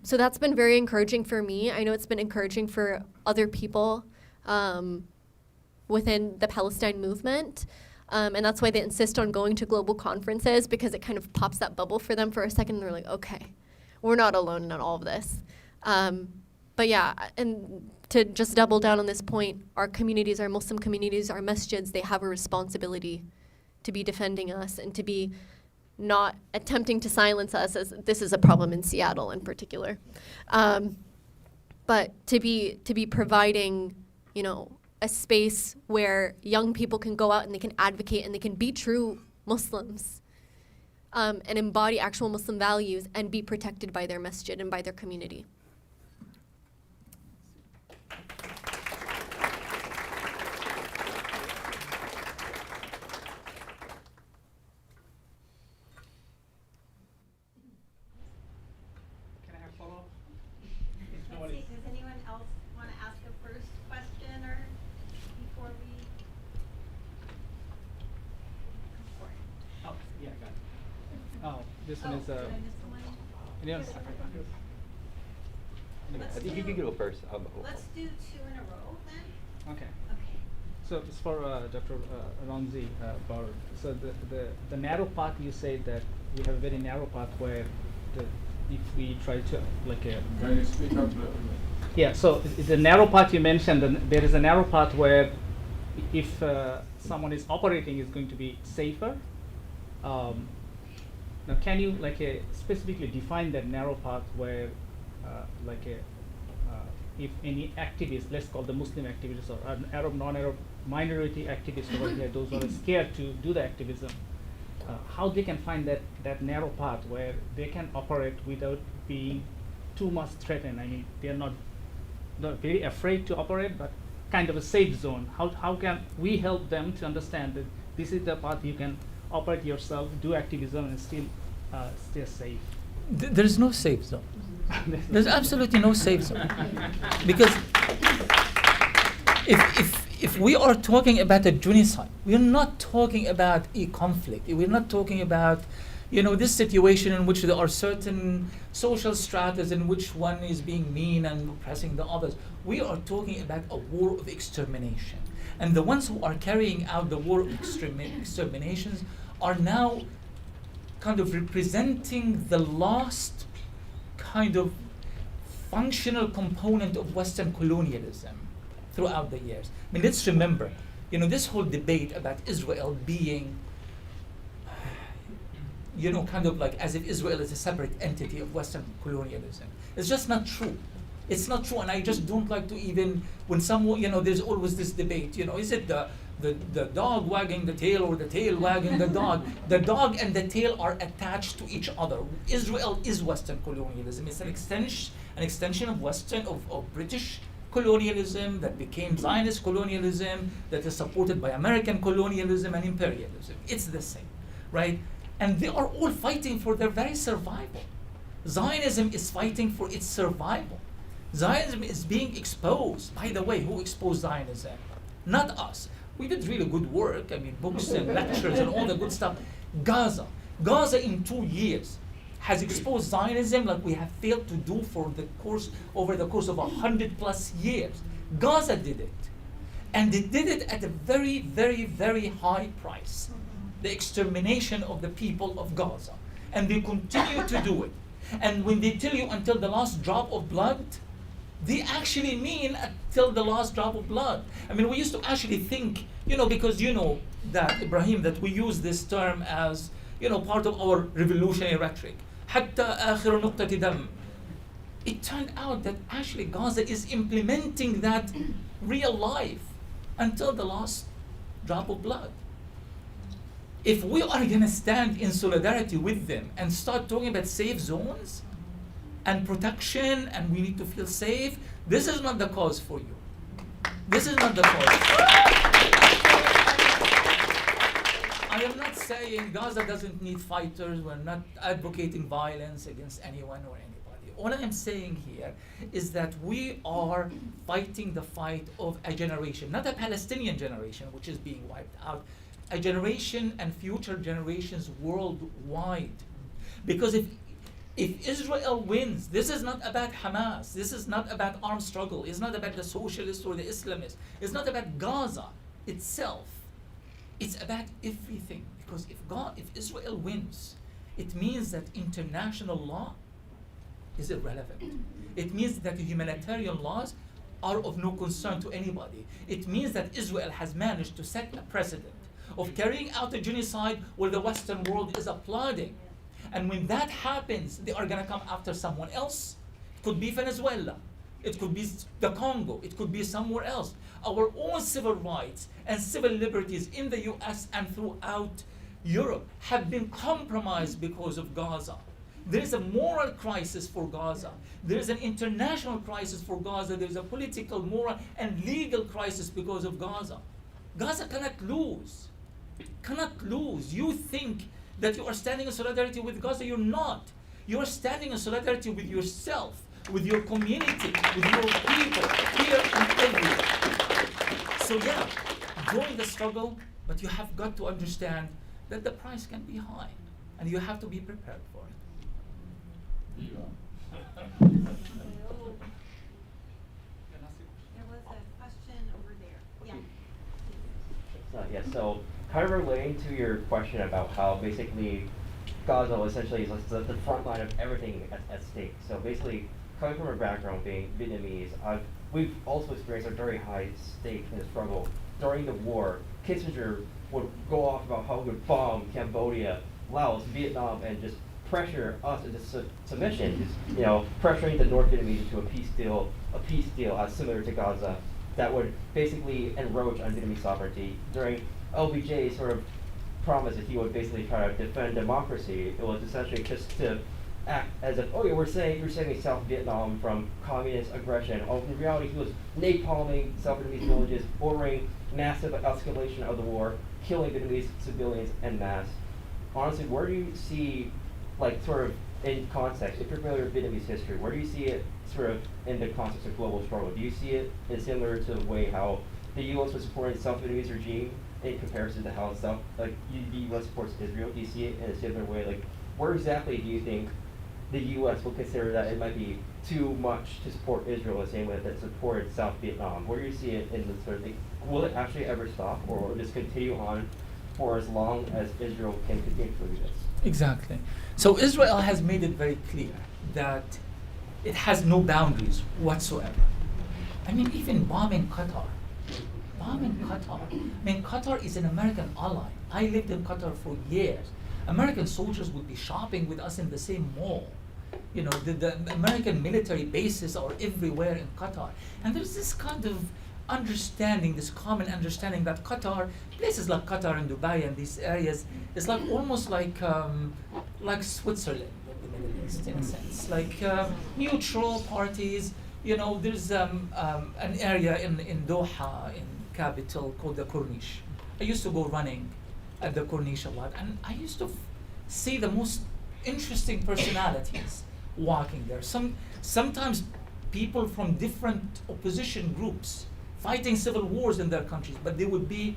Speaker 5: So that's been very encouraging for me. I know it's been encouraging for other people within the Palestine movement. And that's why they insist on going to global conferences, because it kind of pops that bubble for them for a second. And they're like, okay, we're not alone in all of this. But yeah, and to just double down on this point, our communities, our Muslim communities, our masjids, they have a responsibility to be defending us and to be not attempting to silence us, as this is a problem in Seattle in particular. But to be providing, you know, a space where young people can go out and they can advocate and they can be true Muslims, and embody actual Muslim values and be protected by their masjid and by their community.
Speaker 7: Can I have follow-up?
Speaker 1: Let's see, does anyone else want to ask a first question or before we?
Speaker 7: Oh, yeah, I got it. Oh, this one is,
Speaker 1: Did I miss someone?
Speaker 7: yes.
Speaker 1: Let's
Speaker 8: I think you
Speaker 1: do-
Speaker 8: can go first.
Speaker 1: Let's do two in a row then.
Speaker 7: Okay.
Speaker 1: Okay.
Speaker 7: So it's for Dr. Ramzy, Baroud. So the narrow path, you say that we have a very narrow path where if we try to
Speaker 6: Can you speak up a little bit?
Speaker 7: yeah, so the narrow path you mentioned, there is a narrow path where if someone is operating is going to be safer. Now can you specifically define that narrow path where if any activists, let's call them Muslim activists or Arab, non-Arab minority activists over here, those who are scared to do the activism, how they can find that narrow path where they can operate without being too much threatened. I mean, they are not very afraid to operate, but kind of a safe zone. How can we help them to understand that this is the path you can operate yourself, do activism, and still stay safe?
Speaker 3: There's no safe zone. There's absolutely no safe zone. Because if we are talking about a genocide, we're not talking about a conflict. We're not talking about, you know, this situation in which there are certain social stratas in which one is being mean and oppressing the others. We are talking about a war of extermination. And the ones who are carrying out the war of exterminations are now kind of representing the last kind of functional component of Western colonialism throughout the years. I mean, let's remember, you know, this whole debate about Israel being, you know, kind of like as if Israel is a separate entity of Western colonialism. It's just not true. It's not true, and I just don't like to even, when someone, you know, there's always this debate, you know, is it the dog wagging the tail or the tail wagging the dog? The dog and the tail are attached to each other. Israel is Western colonialism. It's an extension of Western, of British colonialism that became Zionist colonialism that is supported by American colonialism and imperialism. It's the same, right? And they are all fighting for their very survival. Zionism is fighting for its survival. Zionism is being exposed. By the way, who exposed Zionism? Not us. We did really good work. I mean, books and lectures and all the good stuff. Gaza in 2 years has exposed Zionism like we have failed to do over the course of 100+ years. Gaza did it. And they did it at a very, very, very high price. The extermination of the people of Gaza. And they continue to do it. And when they tell you until the last drop of blood, they actually mean until the last drop of blood. I mean, we used to actually think, you know, because you know that, Ibrahim, that we use this term as, you know, part of our revolutionary rhetoric. حتى آخر نقطة دم. It turned out that actually Gaza is implementing that real life until the last drop of blood. If we are going to stand in solidarity with them and start talking about safe zones and protection and we need to feel safe, this is not the cause for you. This is not the cause. I am not saying Gaza doesn't need fighters. We're not advocating violence against anyone or anybody. All I am saying here is that we are fighting the fight of a generation, not a Palestinian generation, which is being wiped out, a generation and future generations worldwide. Because if Israel wins, this is not about Hamas, this is not about armed struggle, it's not about the socialists or the Islamists, it's not about Gaza itself. It's about everything, because if Israel wins, it means that international law is irrelevant. It means that humanitarian laws are of no concern to anybody. It means that Israel has managed to set a precedent of carrying out a genocide where the Western world is applauding. And when that happens, they are going to come after someone else. It could be Venezuela. It could be the Congo. It could be somewhere else. Our own civil rights and civil liberties in the US and throughout Europe have been compromised because of Gaza. There is a moral crisis for Gaza. There is an international crisis for Gaza. There is a political, moral, and legal crisis because of Gaza. Gaza cannot lose. Cannot lose. You think that you are standing in solidarity with Gaza. You're not. You are standing in solidarity with yourself, with your community, with your people, here and everywhere. So yeah, join the struggle, but you have got to understand that the price can be high, and you have to be prepared for it.
Speaker 1: There was a question over there. Yeah.
Speaker 8: So kind of relating to your question about how basically Gaza essentially is the front line of everything at stake. So basically, coming from a background being Vietnamese, we've also experienced a very high stake in the struggle. During the war, Kissinger would go off about how he would bomb Cambodia, Laos, Vietnam, and just pressure us into submission, just, pressuring the North Vietnamese into a peace deal similar to Gaza that would basically encroach on Vietnamese sovereignty. During LBJ's sort of promise that he would basically try to defend democracy, it was essentially just to act as if, oh yeah, you're saving South Vietnam from communist aggression. In reality, he was napalming South Vietnamese villages, ordering massive escalation of the war, killing Vietnamese civilians en masse. Honestly, where do you see, sort of in context, if you're familiar with Vietnamese history, where do you see it sort of in the context of global struggle? Do you see it in similar to the way how the U.S. was supporting the South Vietnamese regime in comparison to how the U.S. supports Israel? Do you see it in a similar way? Where exactly do you think the U.S. will consider that it might be too much to support Israel the same way that it supported South Vietnam? Where do you see it in the sort of thing? Will it actually ever stop, or will it just continue on for as long as Israel can continue to do this?
Speaker 3: Exactly. So Israel has made it very clear that it has no boundaries whatsoever. I mean, even bombing Qatar. Qatar is an American ally. I lived in Qatar for years. American soldiers would be shopping with us in the same mall. The American military bases are everywhere in Qatar. And there's this kind of understanding, this common understanding that Qatar, places like Qatar and Dubai and these areas, is almost like Switzerland in the Middle East, in a sense. Neutral parties. There's an area in Doha, in capital, called the Corniche. I used to go running at the Corniche a lot, and I used to see the most interesting personalities walking there. Sometimes people from different opposition groups fighting civil wars in their countries, but they would be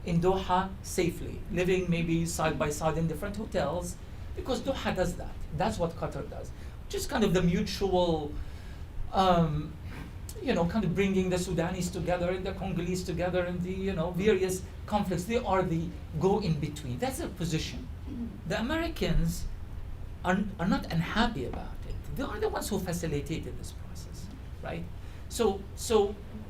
Speaker 3: in Doha safely, living maybe side by side in different hotels, because Doha does that. That's what Qatar does, which is kind of the mutual, kind of bringing the Sudanese together and the Congolese together and the, various conflicts. They are the go-in-between. That's their position. The Americans are not unhappy about it. They are the ones who facilitated this process, right? So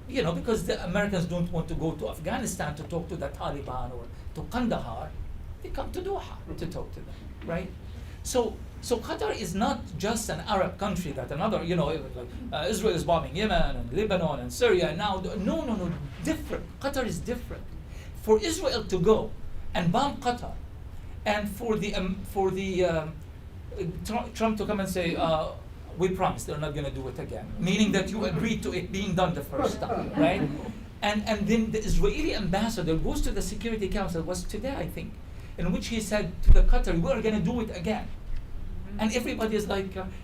Speaker 3: because the Americans don't want to go to Afghanistan to talk to the Taliban or to Kandahar, they come to Doha to talk to them, right? So Qatar is not just an Arab country that another, Israel is bombing Yemen and Lebanon and Syria and now. No, different. Qatar is different. For Israel to go and bomb Qatar, and for Trump to come and say, we promise they're not going to do it again, meaning that you agreed to it being done the first time, right? And then the Israeli ambassador goes to the Security Council, it was today I think, in which he said to the Qatar, we are going to do it again. And everybody is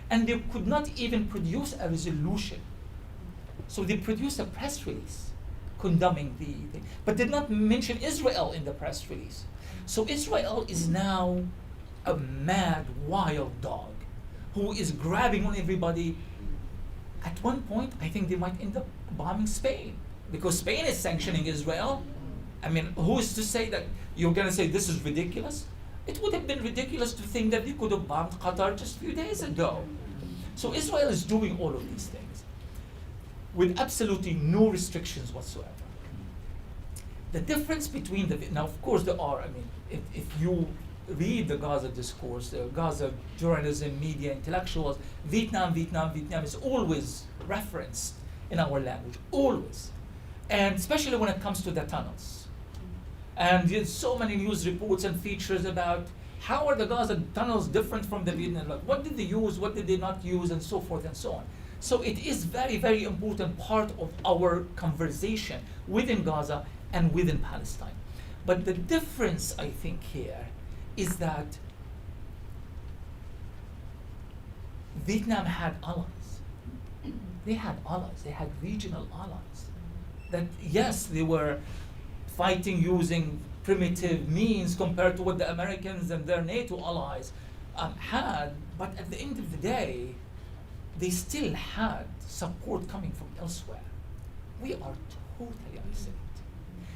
Speaker 3: and they could not even produce a resolution. So they produced a press release condemning the thing, but did not mention Israel in the press release. So Israel is now a mad, wild dog who is grabbing on everybody. At one point, I think they might end up bombing Spain, because Spain is sanctioning Israel. I mean, who is to say that you're going to say this is ridiculous? It would have been ridiculous to think that they could have bombed Qatar just a few days ago. So Israel is doing all of these things with absolutely no restrictions whatsoever. The difference between now of course there are, I mean, if you read the Gaza discourse, the Gaza journalism, media, intellectuals, Vietnam is always referenced in our language, always. And especially when it comes to the tunnels. And there's so many news reports and features about how are the Gaza tunnels different from the Vietnam, like what did they use, what did they not use, and so forth and so on. So it is very, very important part of our conversation within Gaza and within Palestine. But the difference, I think, here is that Vietnam had allies. They had allies, they had regional allies. That yes, they were fighting using primitive means compared to what the Americans and their NATO allies had, but at the end of the day, they still had support coming from elsewhere. We are totally isolated.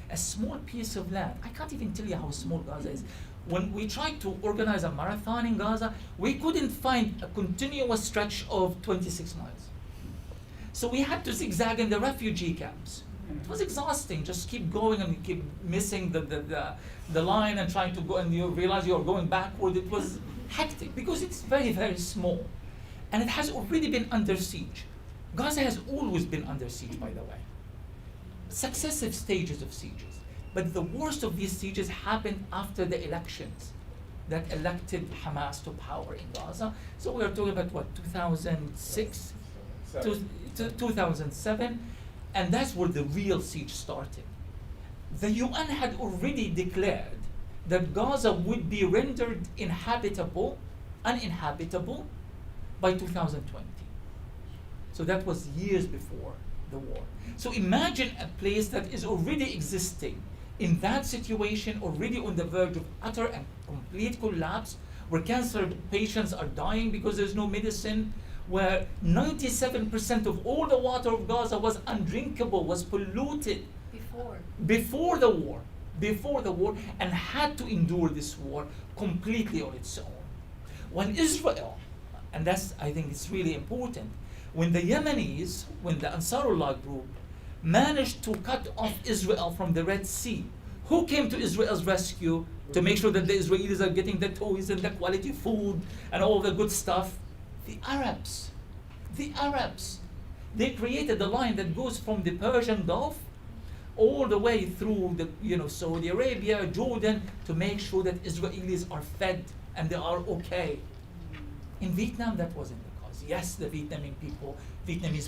Speaker 3: A small piece of land, I can't even tell you how small Gaza is. When we tried to organize a marathon in Gaza, we couldn't find a continuous stretch of 26 miles. So we had to zigzag in the refugee camps. It was exhausting, just keep going and keep missing the line and trying to go, and you realize you're going backward. It was hectic because it's very, very small. And it has already been under siege. Gaza has always been under siege, by the way. Successive stages of sieges. But the worst of these sieges happened after the elections that elected Hamas to power in Gaza. So we are talking about what, 2006? 2007. And that's where the real siege started. The UN had already declared that Gaza would be rendered uninhabitable by 2020. So that was years before the war. So imagine a place that is already existing in that situation, already on the verge of utter and complete collapse, where cancer patients are dying because there's no medicine, where 97% of all the water of Gaza was undrinkable, was polluted before the war, and had to endure this war completely on its own. When Israel, and that's, I think it's really important, when the Yemenis, when the Ansarullah group managed to cut off Israel from the Red Sea, who came to Israel's rescue to make sure that the Israelis are getting the toys and the quality food and all the good stuff? The Arabs. They created a line that goes from the Persian Gulf all the way through the, Saudi Arabia, Jordan, to make sure that Israelis are fed and they are okay. In Vietnam, that wasn't the cause. Yes, the Vietnamese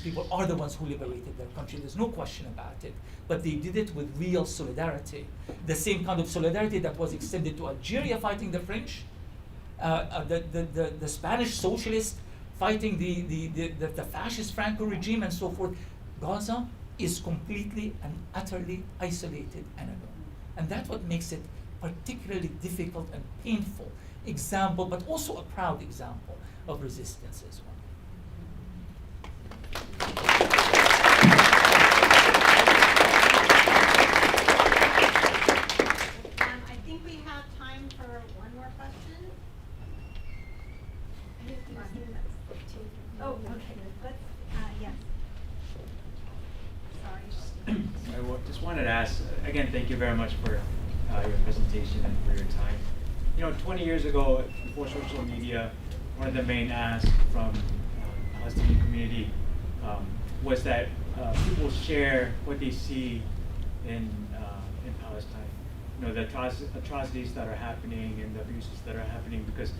Speaker 3: people are the ones who liberated their country. There's no question about it. But they did it with real solidarity. The same kind of solidarity that was extended to Algeria fighting the French, the Spanish socialists fighting the fascist Franco regime and so forth. Gaza is completely and utterly isolated and alone. And that's what makes it particularly difficult and painful example, but also a proud example of resistance as well.
Speaker 1: I think we have time for one more question. Oh, okay. Yes. Sorry.
Speaker 9: I just wanted to ask, again, thank you very much for your presentation and for your time. 20 years ago, before social media, one of the main asks from the Palestinian community was that people share what they see in Palestine. The atrocities that are happening and the abuses that are happening, because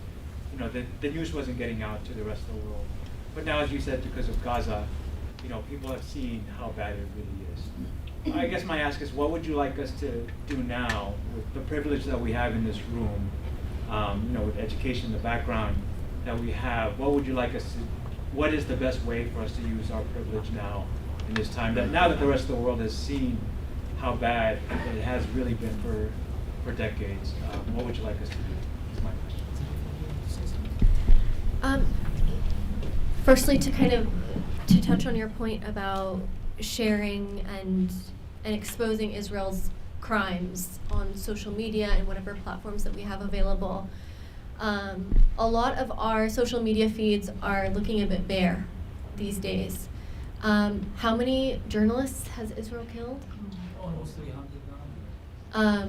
Speaker 9: the news wasn't getting out to the rest of the world. But now, as you said, because of Gaza, people have seen how bad it really is. I guess my ask is, what would you like us to do now with the privilege that we have in this room, with education, the background that we have? What would you like us to? What is the best way for us to use our privilege now in this time? Now that the rest of the world has seen how bad it has really been for decades, what would you like us to do? That's my question.
Speaker 5: Firstly, to touch on your point about sharing and exposing Israel's crimes on social media and whatever platforms that we have available. A lot of our social media feeds are looking a bit bare these days. How many journalists has Israel killed?
Speaker 3: Almost 300 now.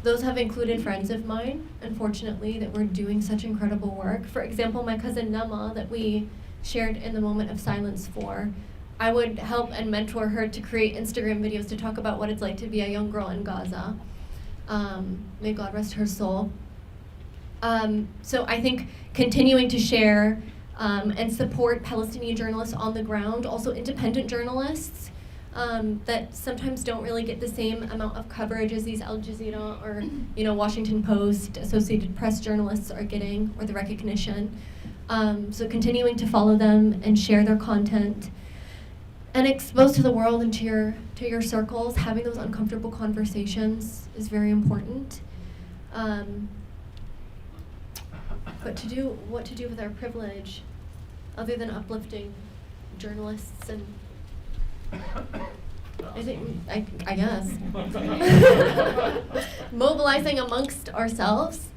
Speaker 5: Those have included friends of mine, unfortunately, that were doing such incredible work. For example, my cousin Nama, that we shared in the moment of silence for, I would help and mentor her to create Instagram videos to talk about what it's like to be a young girl in Gaza. May God rest her soul. So I think continuing to share and support Palestinian journalists on the ground, also independent journalists, that sometimes don't really get the same amount of coverage as these Al Jazeera or Washington Post, Associated Press journalists are getting, or the recognition. So continuing to follow them and share their content and expose to the world and to your circles, having those uncomfortable conversations is very important. But what to do with our privilege, other than uplifting journalists and I guess mobilizing amongst ourselves.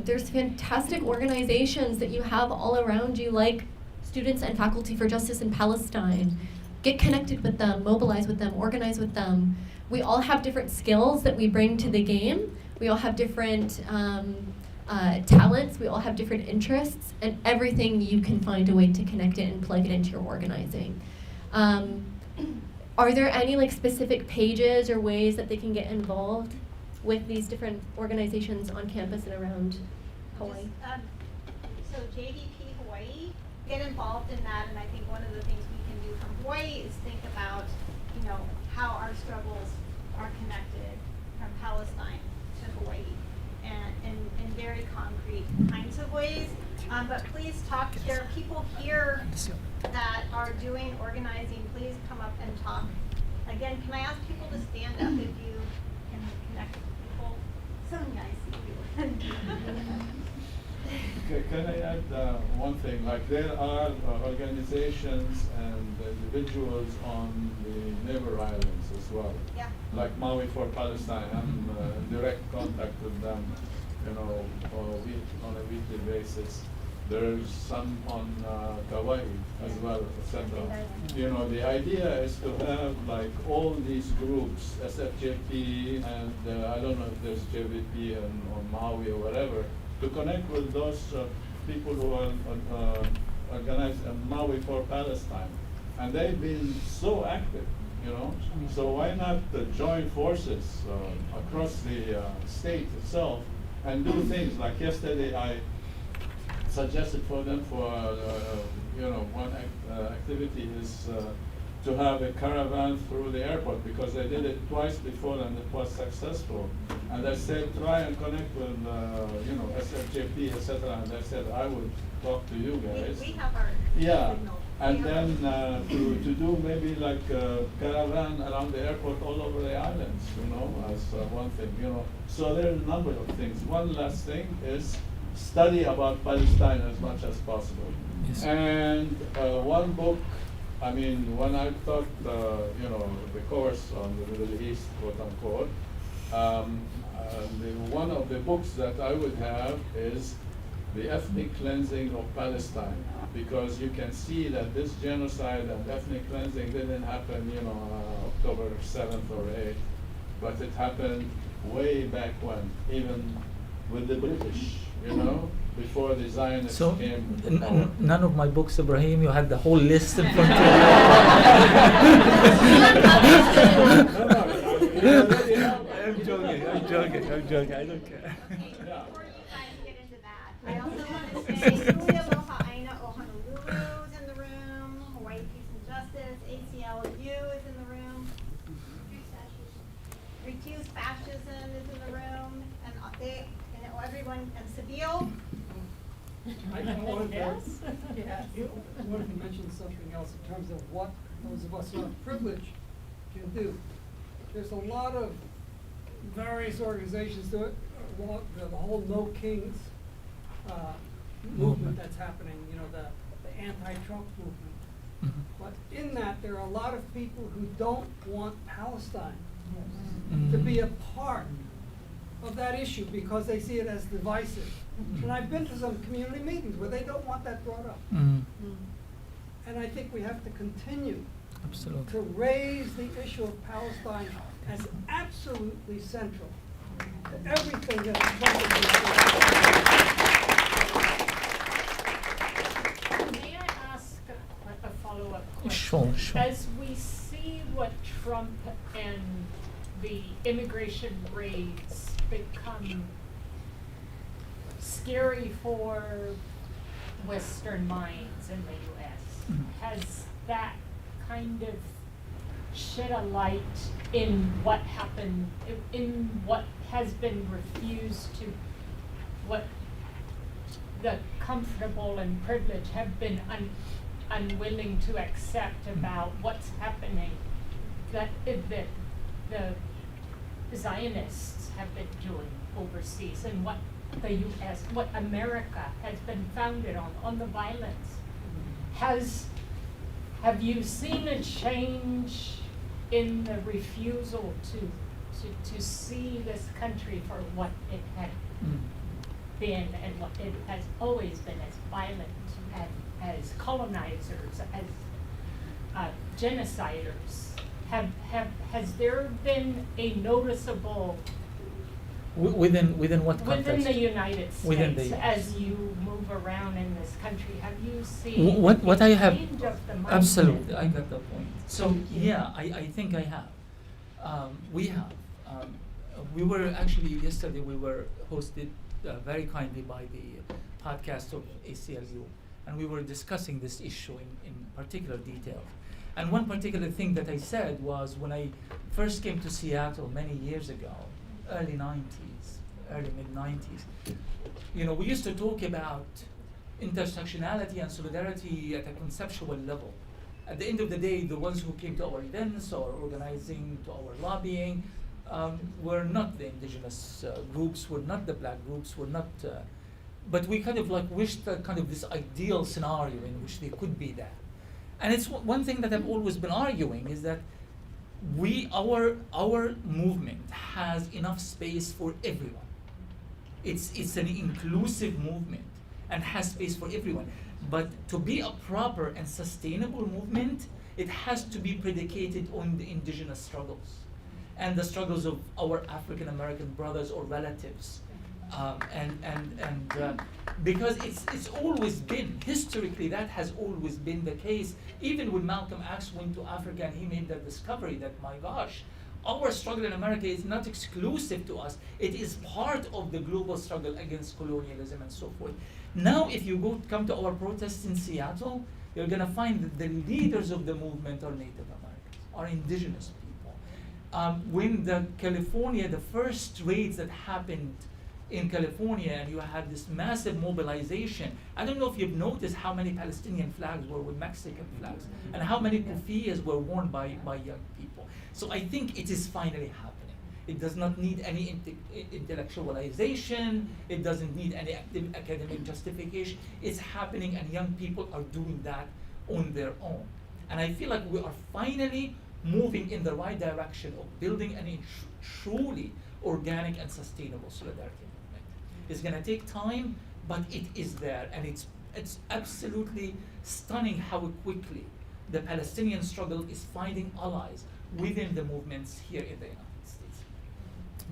Speaker 5: There's fantastic organizations that you have all around you, like Students and Faculty for Justice in Palestine. Get connected with them, mobilize with them, organize with them. We all have different skills that we bring to the game. We all have different talents, we all have different interests, and everything you can find a way to connect it and plug it into your organizing. Are there any specific pages or ways that they can get involved with these different organizations on campus and around Hawaii?
Speaker 1: So JVP Hawaii, get involved in that, and I think one of the things we can do from Hawaii is think about, how our struggles are connected from Palestine to Hawaii, and in very concrete kinds of ways. But please talk. There are people here that are doing organizing. Please come up and talk. Again, can I ask people to stand up if you can connect with people? Sonia, I see you.
Speaker 6: Can I add one thing? There are organizations and individuals on the neighbor islands as well.
Speaker 1: Yeah.
Speaker 6: Like Maui for Palestine. I'm in direct contact with them, on a weekly basis. There's some on Kauai as well, etc. The idea is to have all these groups, SFJP, and I don't know if there's JVP on Maui or whatever, to connect with those people who are organized Maui for Palestine. And they've been so active, So why not join forces across the state itself and do things like yesterday I suggested for them for, one activity is to have a caravan through the airport, because they did it twice before and it was successful. And I said, try and connect with, SFJP, etc. And I said, I would talk to you guys.
Speaker 1: We have our signal.
Speaker 6: And then to do maybe a caravan around the airport all over the islands, as one thing, So there are a number of things. One last thing is study about Palestine as much as possible.
Speaker 3: Yes.
Speaker 6: And one book, when I taught, the course on the Middle East, quote unquote, one of the books that I would have is The Ethnic Cleansing of Palestine, because you can see that this genocide and ethnic cleansing didn't happen, October 7th or 8th, but it happened way back when, even with the British, before the Zionists
Speaker 3: So
Speaker 6: came.
Speaker 3: none of my books, Ibrahim, you had the whole list in front of you. I'm joking, I don't care.
Speaker 1: Before you guys get into that, I also want to say Aloha, Āina, Honolulu is in the room, Hawaii Peace and Justice, ACLU is in the room, Refuse Fascism is in the room, and everyone, and Seville.
Speaker 10: I wanted to mention something else in terms of what those of us who have privilege can do. There's a lot of various organizations do it. The whole No Kings movement that's happening, the anti-Trump movement.
Speaker 3: Mhm.
Speaker 10: But in that, there are a lot of people who don't want Palestine to be a part of that issue because they see it as divisive. And I've been to some community meetings where they don't want that brought up. And I think we have to continue
Speaker 3: Absolutely.
Speaker 10: to raise the issue of Palestine as absolutely central to everything that is trying to be.
Speaker 11: May I ask a follow-up question?
Speaker 3: Sure, sure.
Speaker 11: As we see what Trump and the immigration raids become scary for Western minds in the U.S., has that kind of shed a light in what happened, in what has been refused to, what the comfortable and privileged have been unwilling to accept about what's happening, that the Zionists have been doing overseas, and what the U.S., what America has been founded on the violence? Have you seen a change in the refusal to see this country for what it had been and what it has always been, as violent, as colonizers, as genociders? Has there been a noticeable
Speaker 3: Within what context?
Speaker 11: within the United States,
Speaker 3: Within the
Speaker 11: as you move around in this country, have you seen
Speaker 3: What I have,
Speaker 11: change of the mindset?
Speaker 3: absolutely, I got the point. So yeah, I think I have. We have. We were actually yesterday. We were hosted very kindly by the podcast of ACLU, and we were discussing this issue in particular detail. And one particular thing that I said was when I first came to Seattle many years ago, early mid-90s, we used to talk about intersectionality and solidarity at a conceptual level. At the end of the day, the ones who came to our events or organizing, to our lobbying, were not the indigenous groups, were not the black groups, were not, but we kind of like wished that kind of this ideal scenario in which they could be there. And it's one thing that I've always been arguing is that our movement has enough space for everyone. It's an inclusive movement and has space for everyone. But to be a proper and sustainable movement, it has to be predicated on the indigenous struggles and the struggles of our African American brothers or relatives. Because it's always been, historically, that has always been the case. Even when Malcolm X went to Africa and he made that discovery that, my gosh, our struggle in America is not exclusive to us. It is part of the global struggle against colonialism and so forth. Now, if you come to our protests in Seattle, you're gonna find that the leaders of the movement are Native Americans, are indigenous people. When the first raids that happened in California, and you had this massive mobilization. I don't know if you've noticed how many Palestinian flags were with Mexican flags, and how many kufiyas were worn by young people. So I think it is finally happening. It does not need any intellectualization. It doesn't need any academic justification. It's happening, and young people are doing that on their own. And I feel like we are finally moving in the right direction of building a truly organic and sustainable solidarity movement. It's going to take time, but it is there, and it's absolutely stunning how quickly the Palestinian struggle is finding allies within the movements here in the United States.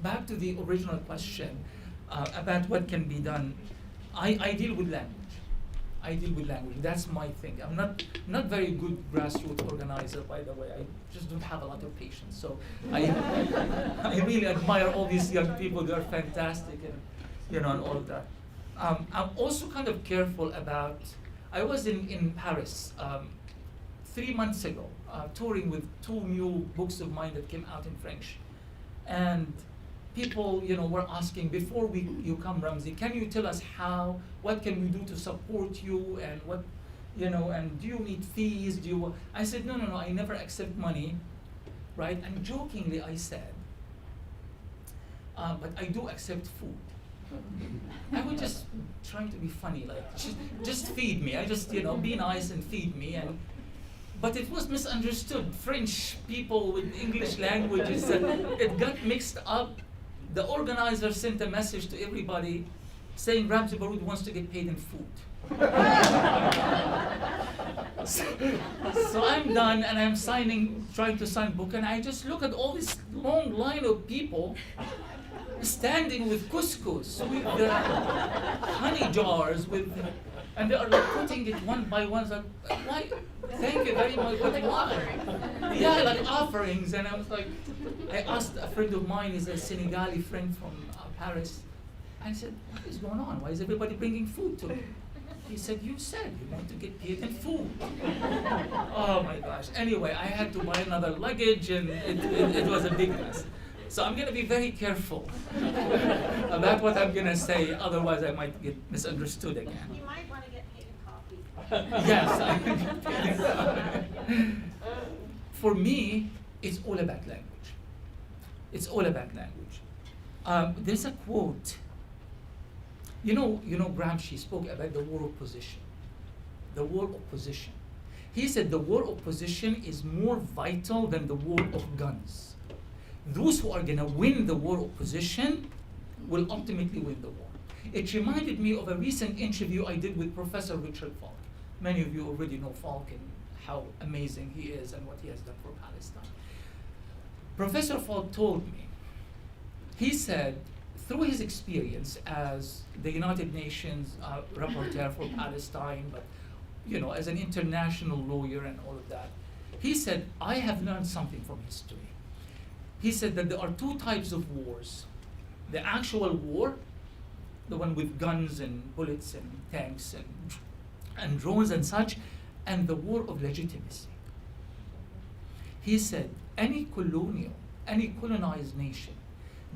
Speaker 3: Back to the original question about what can be done. I deal with language. That's my thing. I'm not very good grassroots organizer, by the way. I just don't have a lot of patience. So I really admire all these young people. They're fantastic, and all of that. I'm also kind of careful about. I was in Paris 3 months ago, touring with 2 new books of mine that came out in French, and people, were asking, before you come, Ramzy, can you tell us what can we do to support you, and what, and do you need fees? I said, no, I never accept money, right? And jokingly I said, but I do accept food. I was just trying to be funny, like, just feed me. I just, be nice and feed me. but it was misunderstood. French people with English languages, and it got mixed up. The organizer sent a message to everybody saying Ramzy Baroud wants to get paid in food. So I'm done, and I'm trying to sign book, and I just look at all this long line of people standing with couscous, with honey jars, and they are like putting it one by one. So why? Thank you very much. But why? Yeah, like offerings. And I was like, I asked a friend of mine, is a Senegali friend from Paris. I said, what is going on? Why is everybody bringing food to me? He said, you said you want to get paid in food. Oh my gosh. Anyway, I had to buy another luggage, and it was a big mess. So I'm going to be very careful about what I'm going to say, otherwise I might get misunderstood again.
Speaker 1: You might want to get paid in coffee.
Speaker 3: Yes, I can get paid in coffee. For me, it's all about language. It's all about language. There's a quote. You know, Gramsci spoke about the war of position. The war of position. He said the war of position is more vital than the war of guns. Those who are going to win the war of position will ultimately win the war. It reminded me of a recent interview I did with Professor Richard Falk. Many of you already know Falk and how amazing he is and what he has done for Palestine. Professor Falk told me, he said, through his experience as the United Nations rapporteur for Palestine, but as an international lawyer and all of that, he said, I have learned something from history. He said that there are two types of wars. The actual war, the one with guns and bullets and tanks and drones and such, and the war of legitimacy. He said, any colonized nation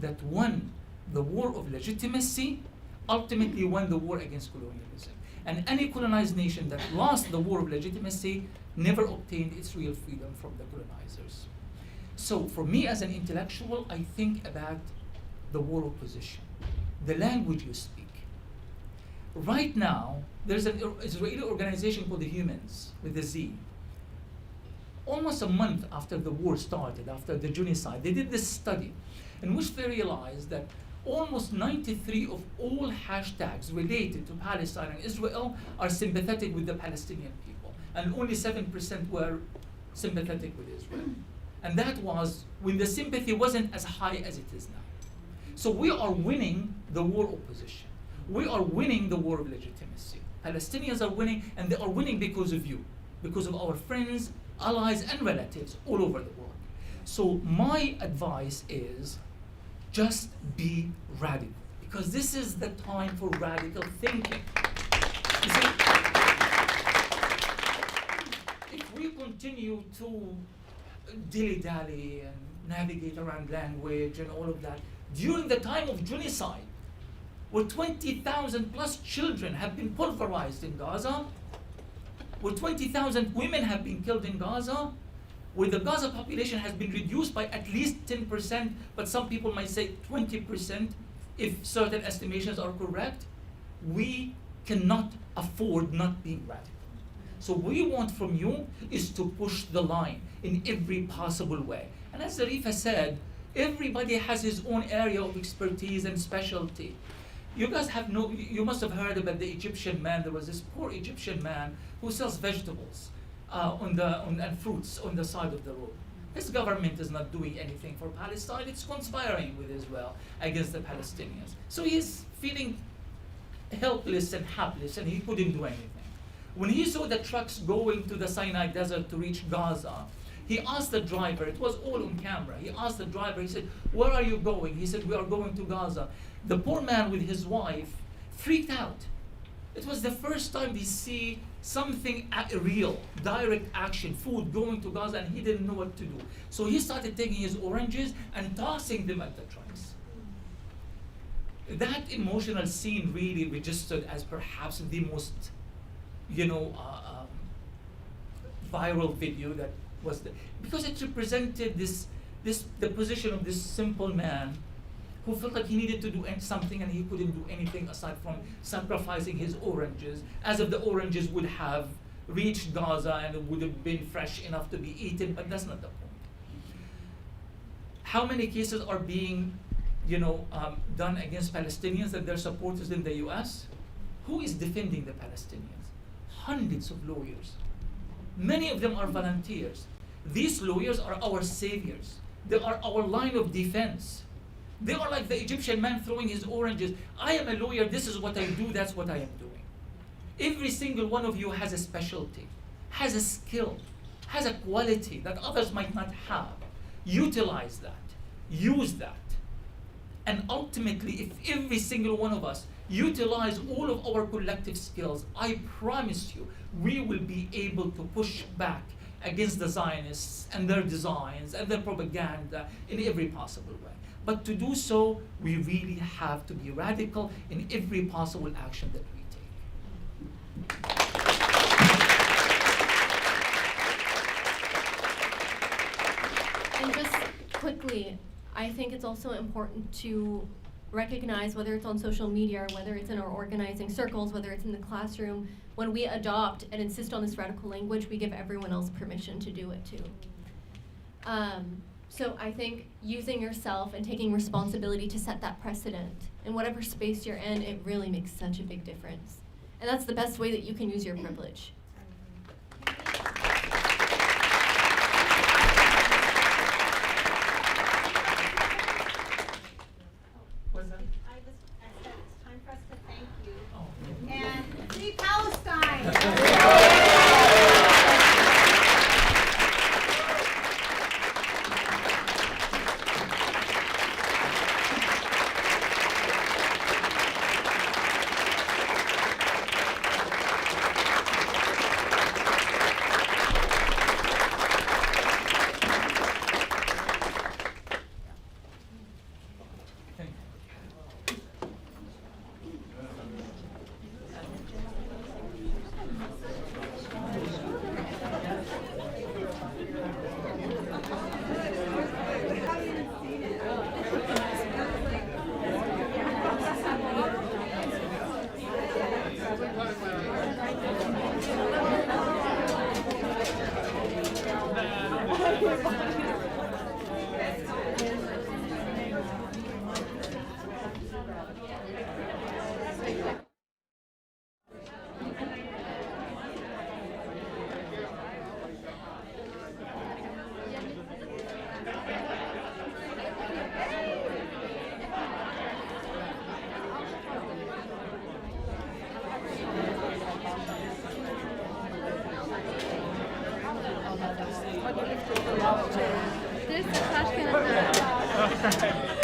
Speaker 3: that won the war of legitimacy ultimately won the war against colonialism. And any colonized nation that lost the war of legitimacy never obtained its real freedom from the colonizers. So for me as an intellectual, I think about the war of position, the language you speak. Right now, there's an Israeli organization called the Humans, with a Z. Almost a month after the war started, after the genocide, they did this study in which they realized that almost 93 of all hashtags related to Palestine and Israel are sympathetic with the Palestinian people, and only 7% were sympathetic with Israel. And that was when the sympathy wasn't as high as it is now. So we are winning the war of position. We are winning the war of legitimacy. Palestinians are winning, and they are winning because of you, because of our friends, allies, and relatives all over the world. So my advice is just be radical, because this is the time for radical thinking. You see, if we continue to dilly-dally and navigate around language and all of that, during the time of genocide, where 20,000 plus children have been pulverized in Gaza, where 20,000 women have been killed in Gaza, where the Gaza population has been reduced by at least 10%, but some people might say 20% if certain estimations are correct, we cannot afford not being radical. So what we want from you is to push the line in every possible way. And as Zarefa said, everybody has his own area of expertise and specialty. You guys you must have heard about the Egyptian man. There was this poor Egyptian man who sells vegetables and fruits on the side of the road. His government is not doing anything for Palestine. It's conspiring with Israel against the Palestinians. So he's feeling helpless and hapless, and he couldn't do anything. When he saw the trucks going to the Sinai Desert to reach Gaza, he asked the driver, it was all on camera, he asked the driver, he said, where are you going? He said, we are going to Gaza. The poor man with his wife freaked out. It was the first time they see something real, direct action, food going to Gaza, and he didn't know what to do. So he started taking his oranges and tossing them at the trucks. That emotional scene really registered as perhaps the most, viral video that was because it represented the position of this simple man who felt like he needed to do something and he couldn't do anything aside from sacrificing his oranges, as if the oranges would have reached Gaza and it would have been fresh enough to be eaten, but that's not the point. How many cases are being done against Palestinians and their supporters in the US? Who is defending the Palestinians? Hundreds of lawyers. Many of them are volunteers. These lawyers are our saviors. They are our line of defense. They are like the Egyptian man throwing his oranges. I am a lawyer, this is what I do, that's what I am doing. Every single one of you has a specialty, has a skill, has a quality that others might not have. Utilize that, use that. And ultimately, if every single one of us utilize all of our collective skills, I promise you, we will be able to push back against the Zionists and their designs and their propaganda in every possible way. But to do so, we really have to be radical in every possible action that we take.
Speaker 5: And just quickly, I think it's also important to recognize, whether it's on social media or whether it's in our organizing circles, whether it's in the classroom, when we adopt and insist on this radical language, we give everyone else permission to do it too. So I think using yourself and taking responsibility to set that precedent in whatever space you're in, it really makes such a big difference. And that's the best way that you can use your privilege.
Speaker 3: What's that?
Speaker 1: I said it's time for us to thank you.
Speaker 3: Oh.
Speaker 1: And free Palestine!
Speaker 3: Thank you.
Speaker 5: There's the trash can.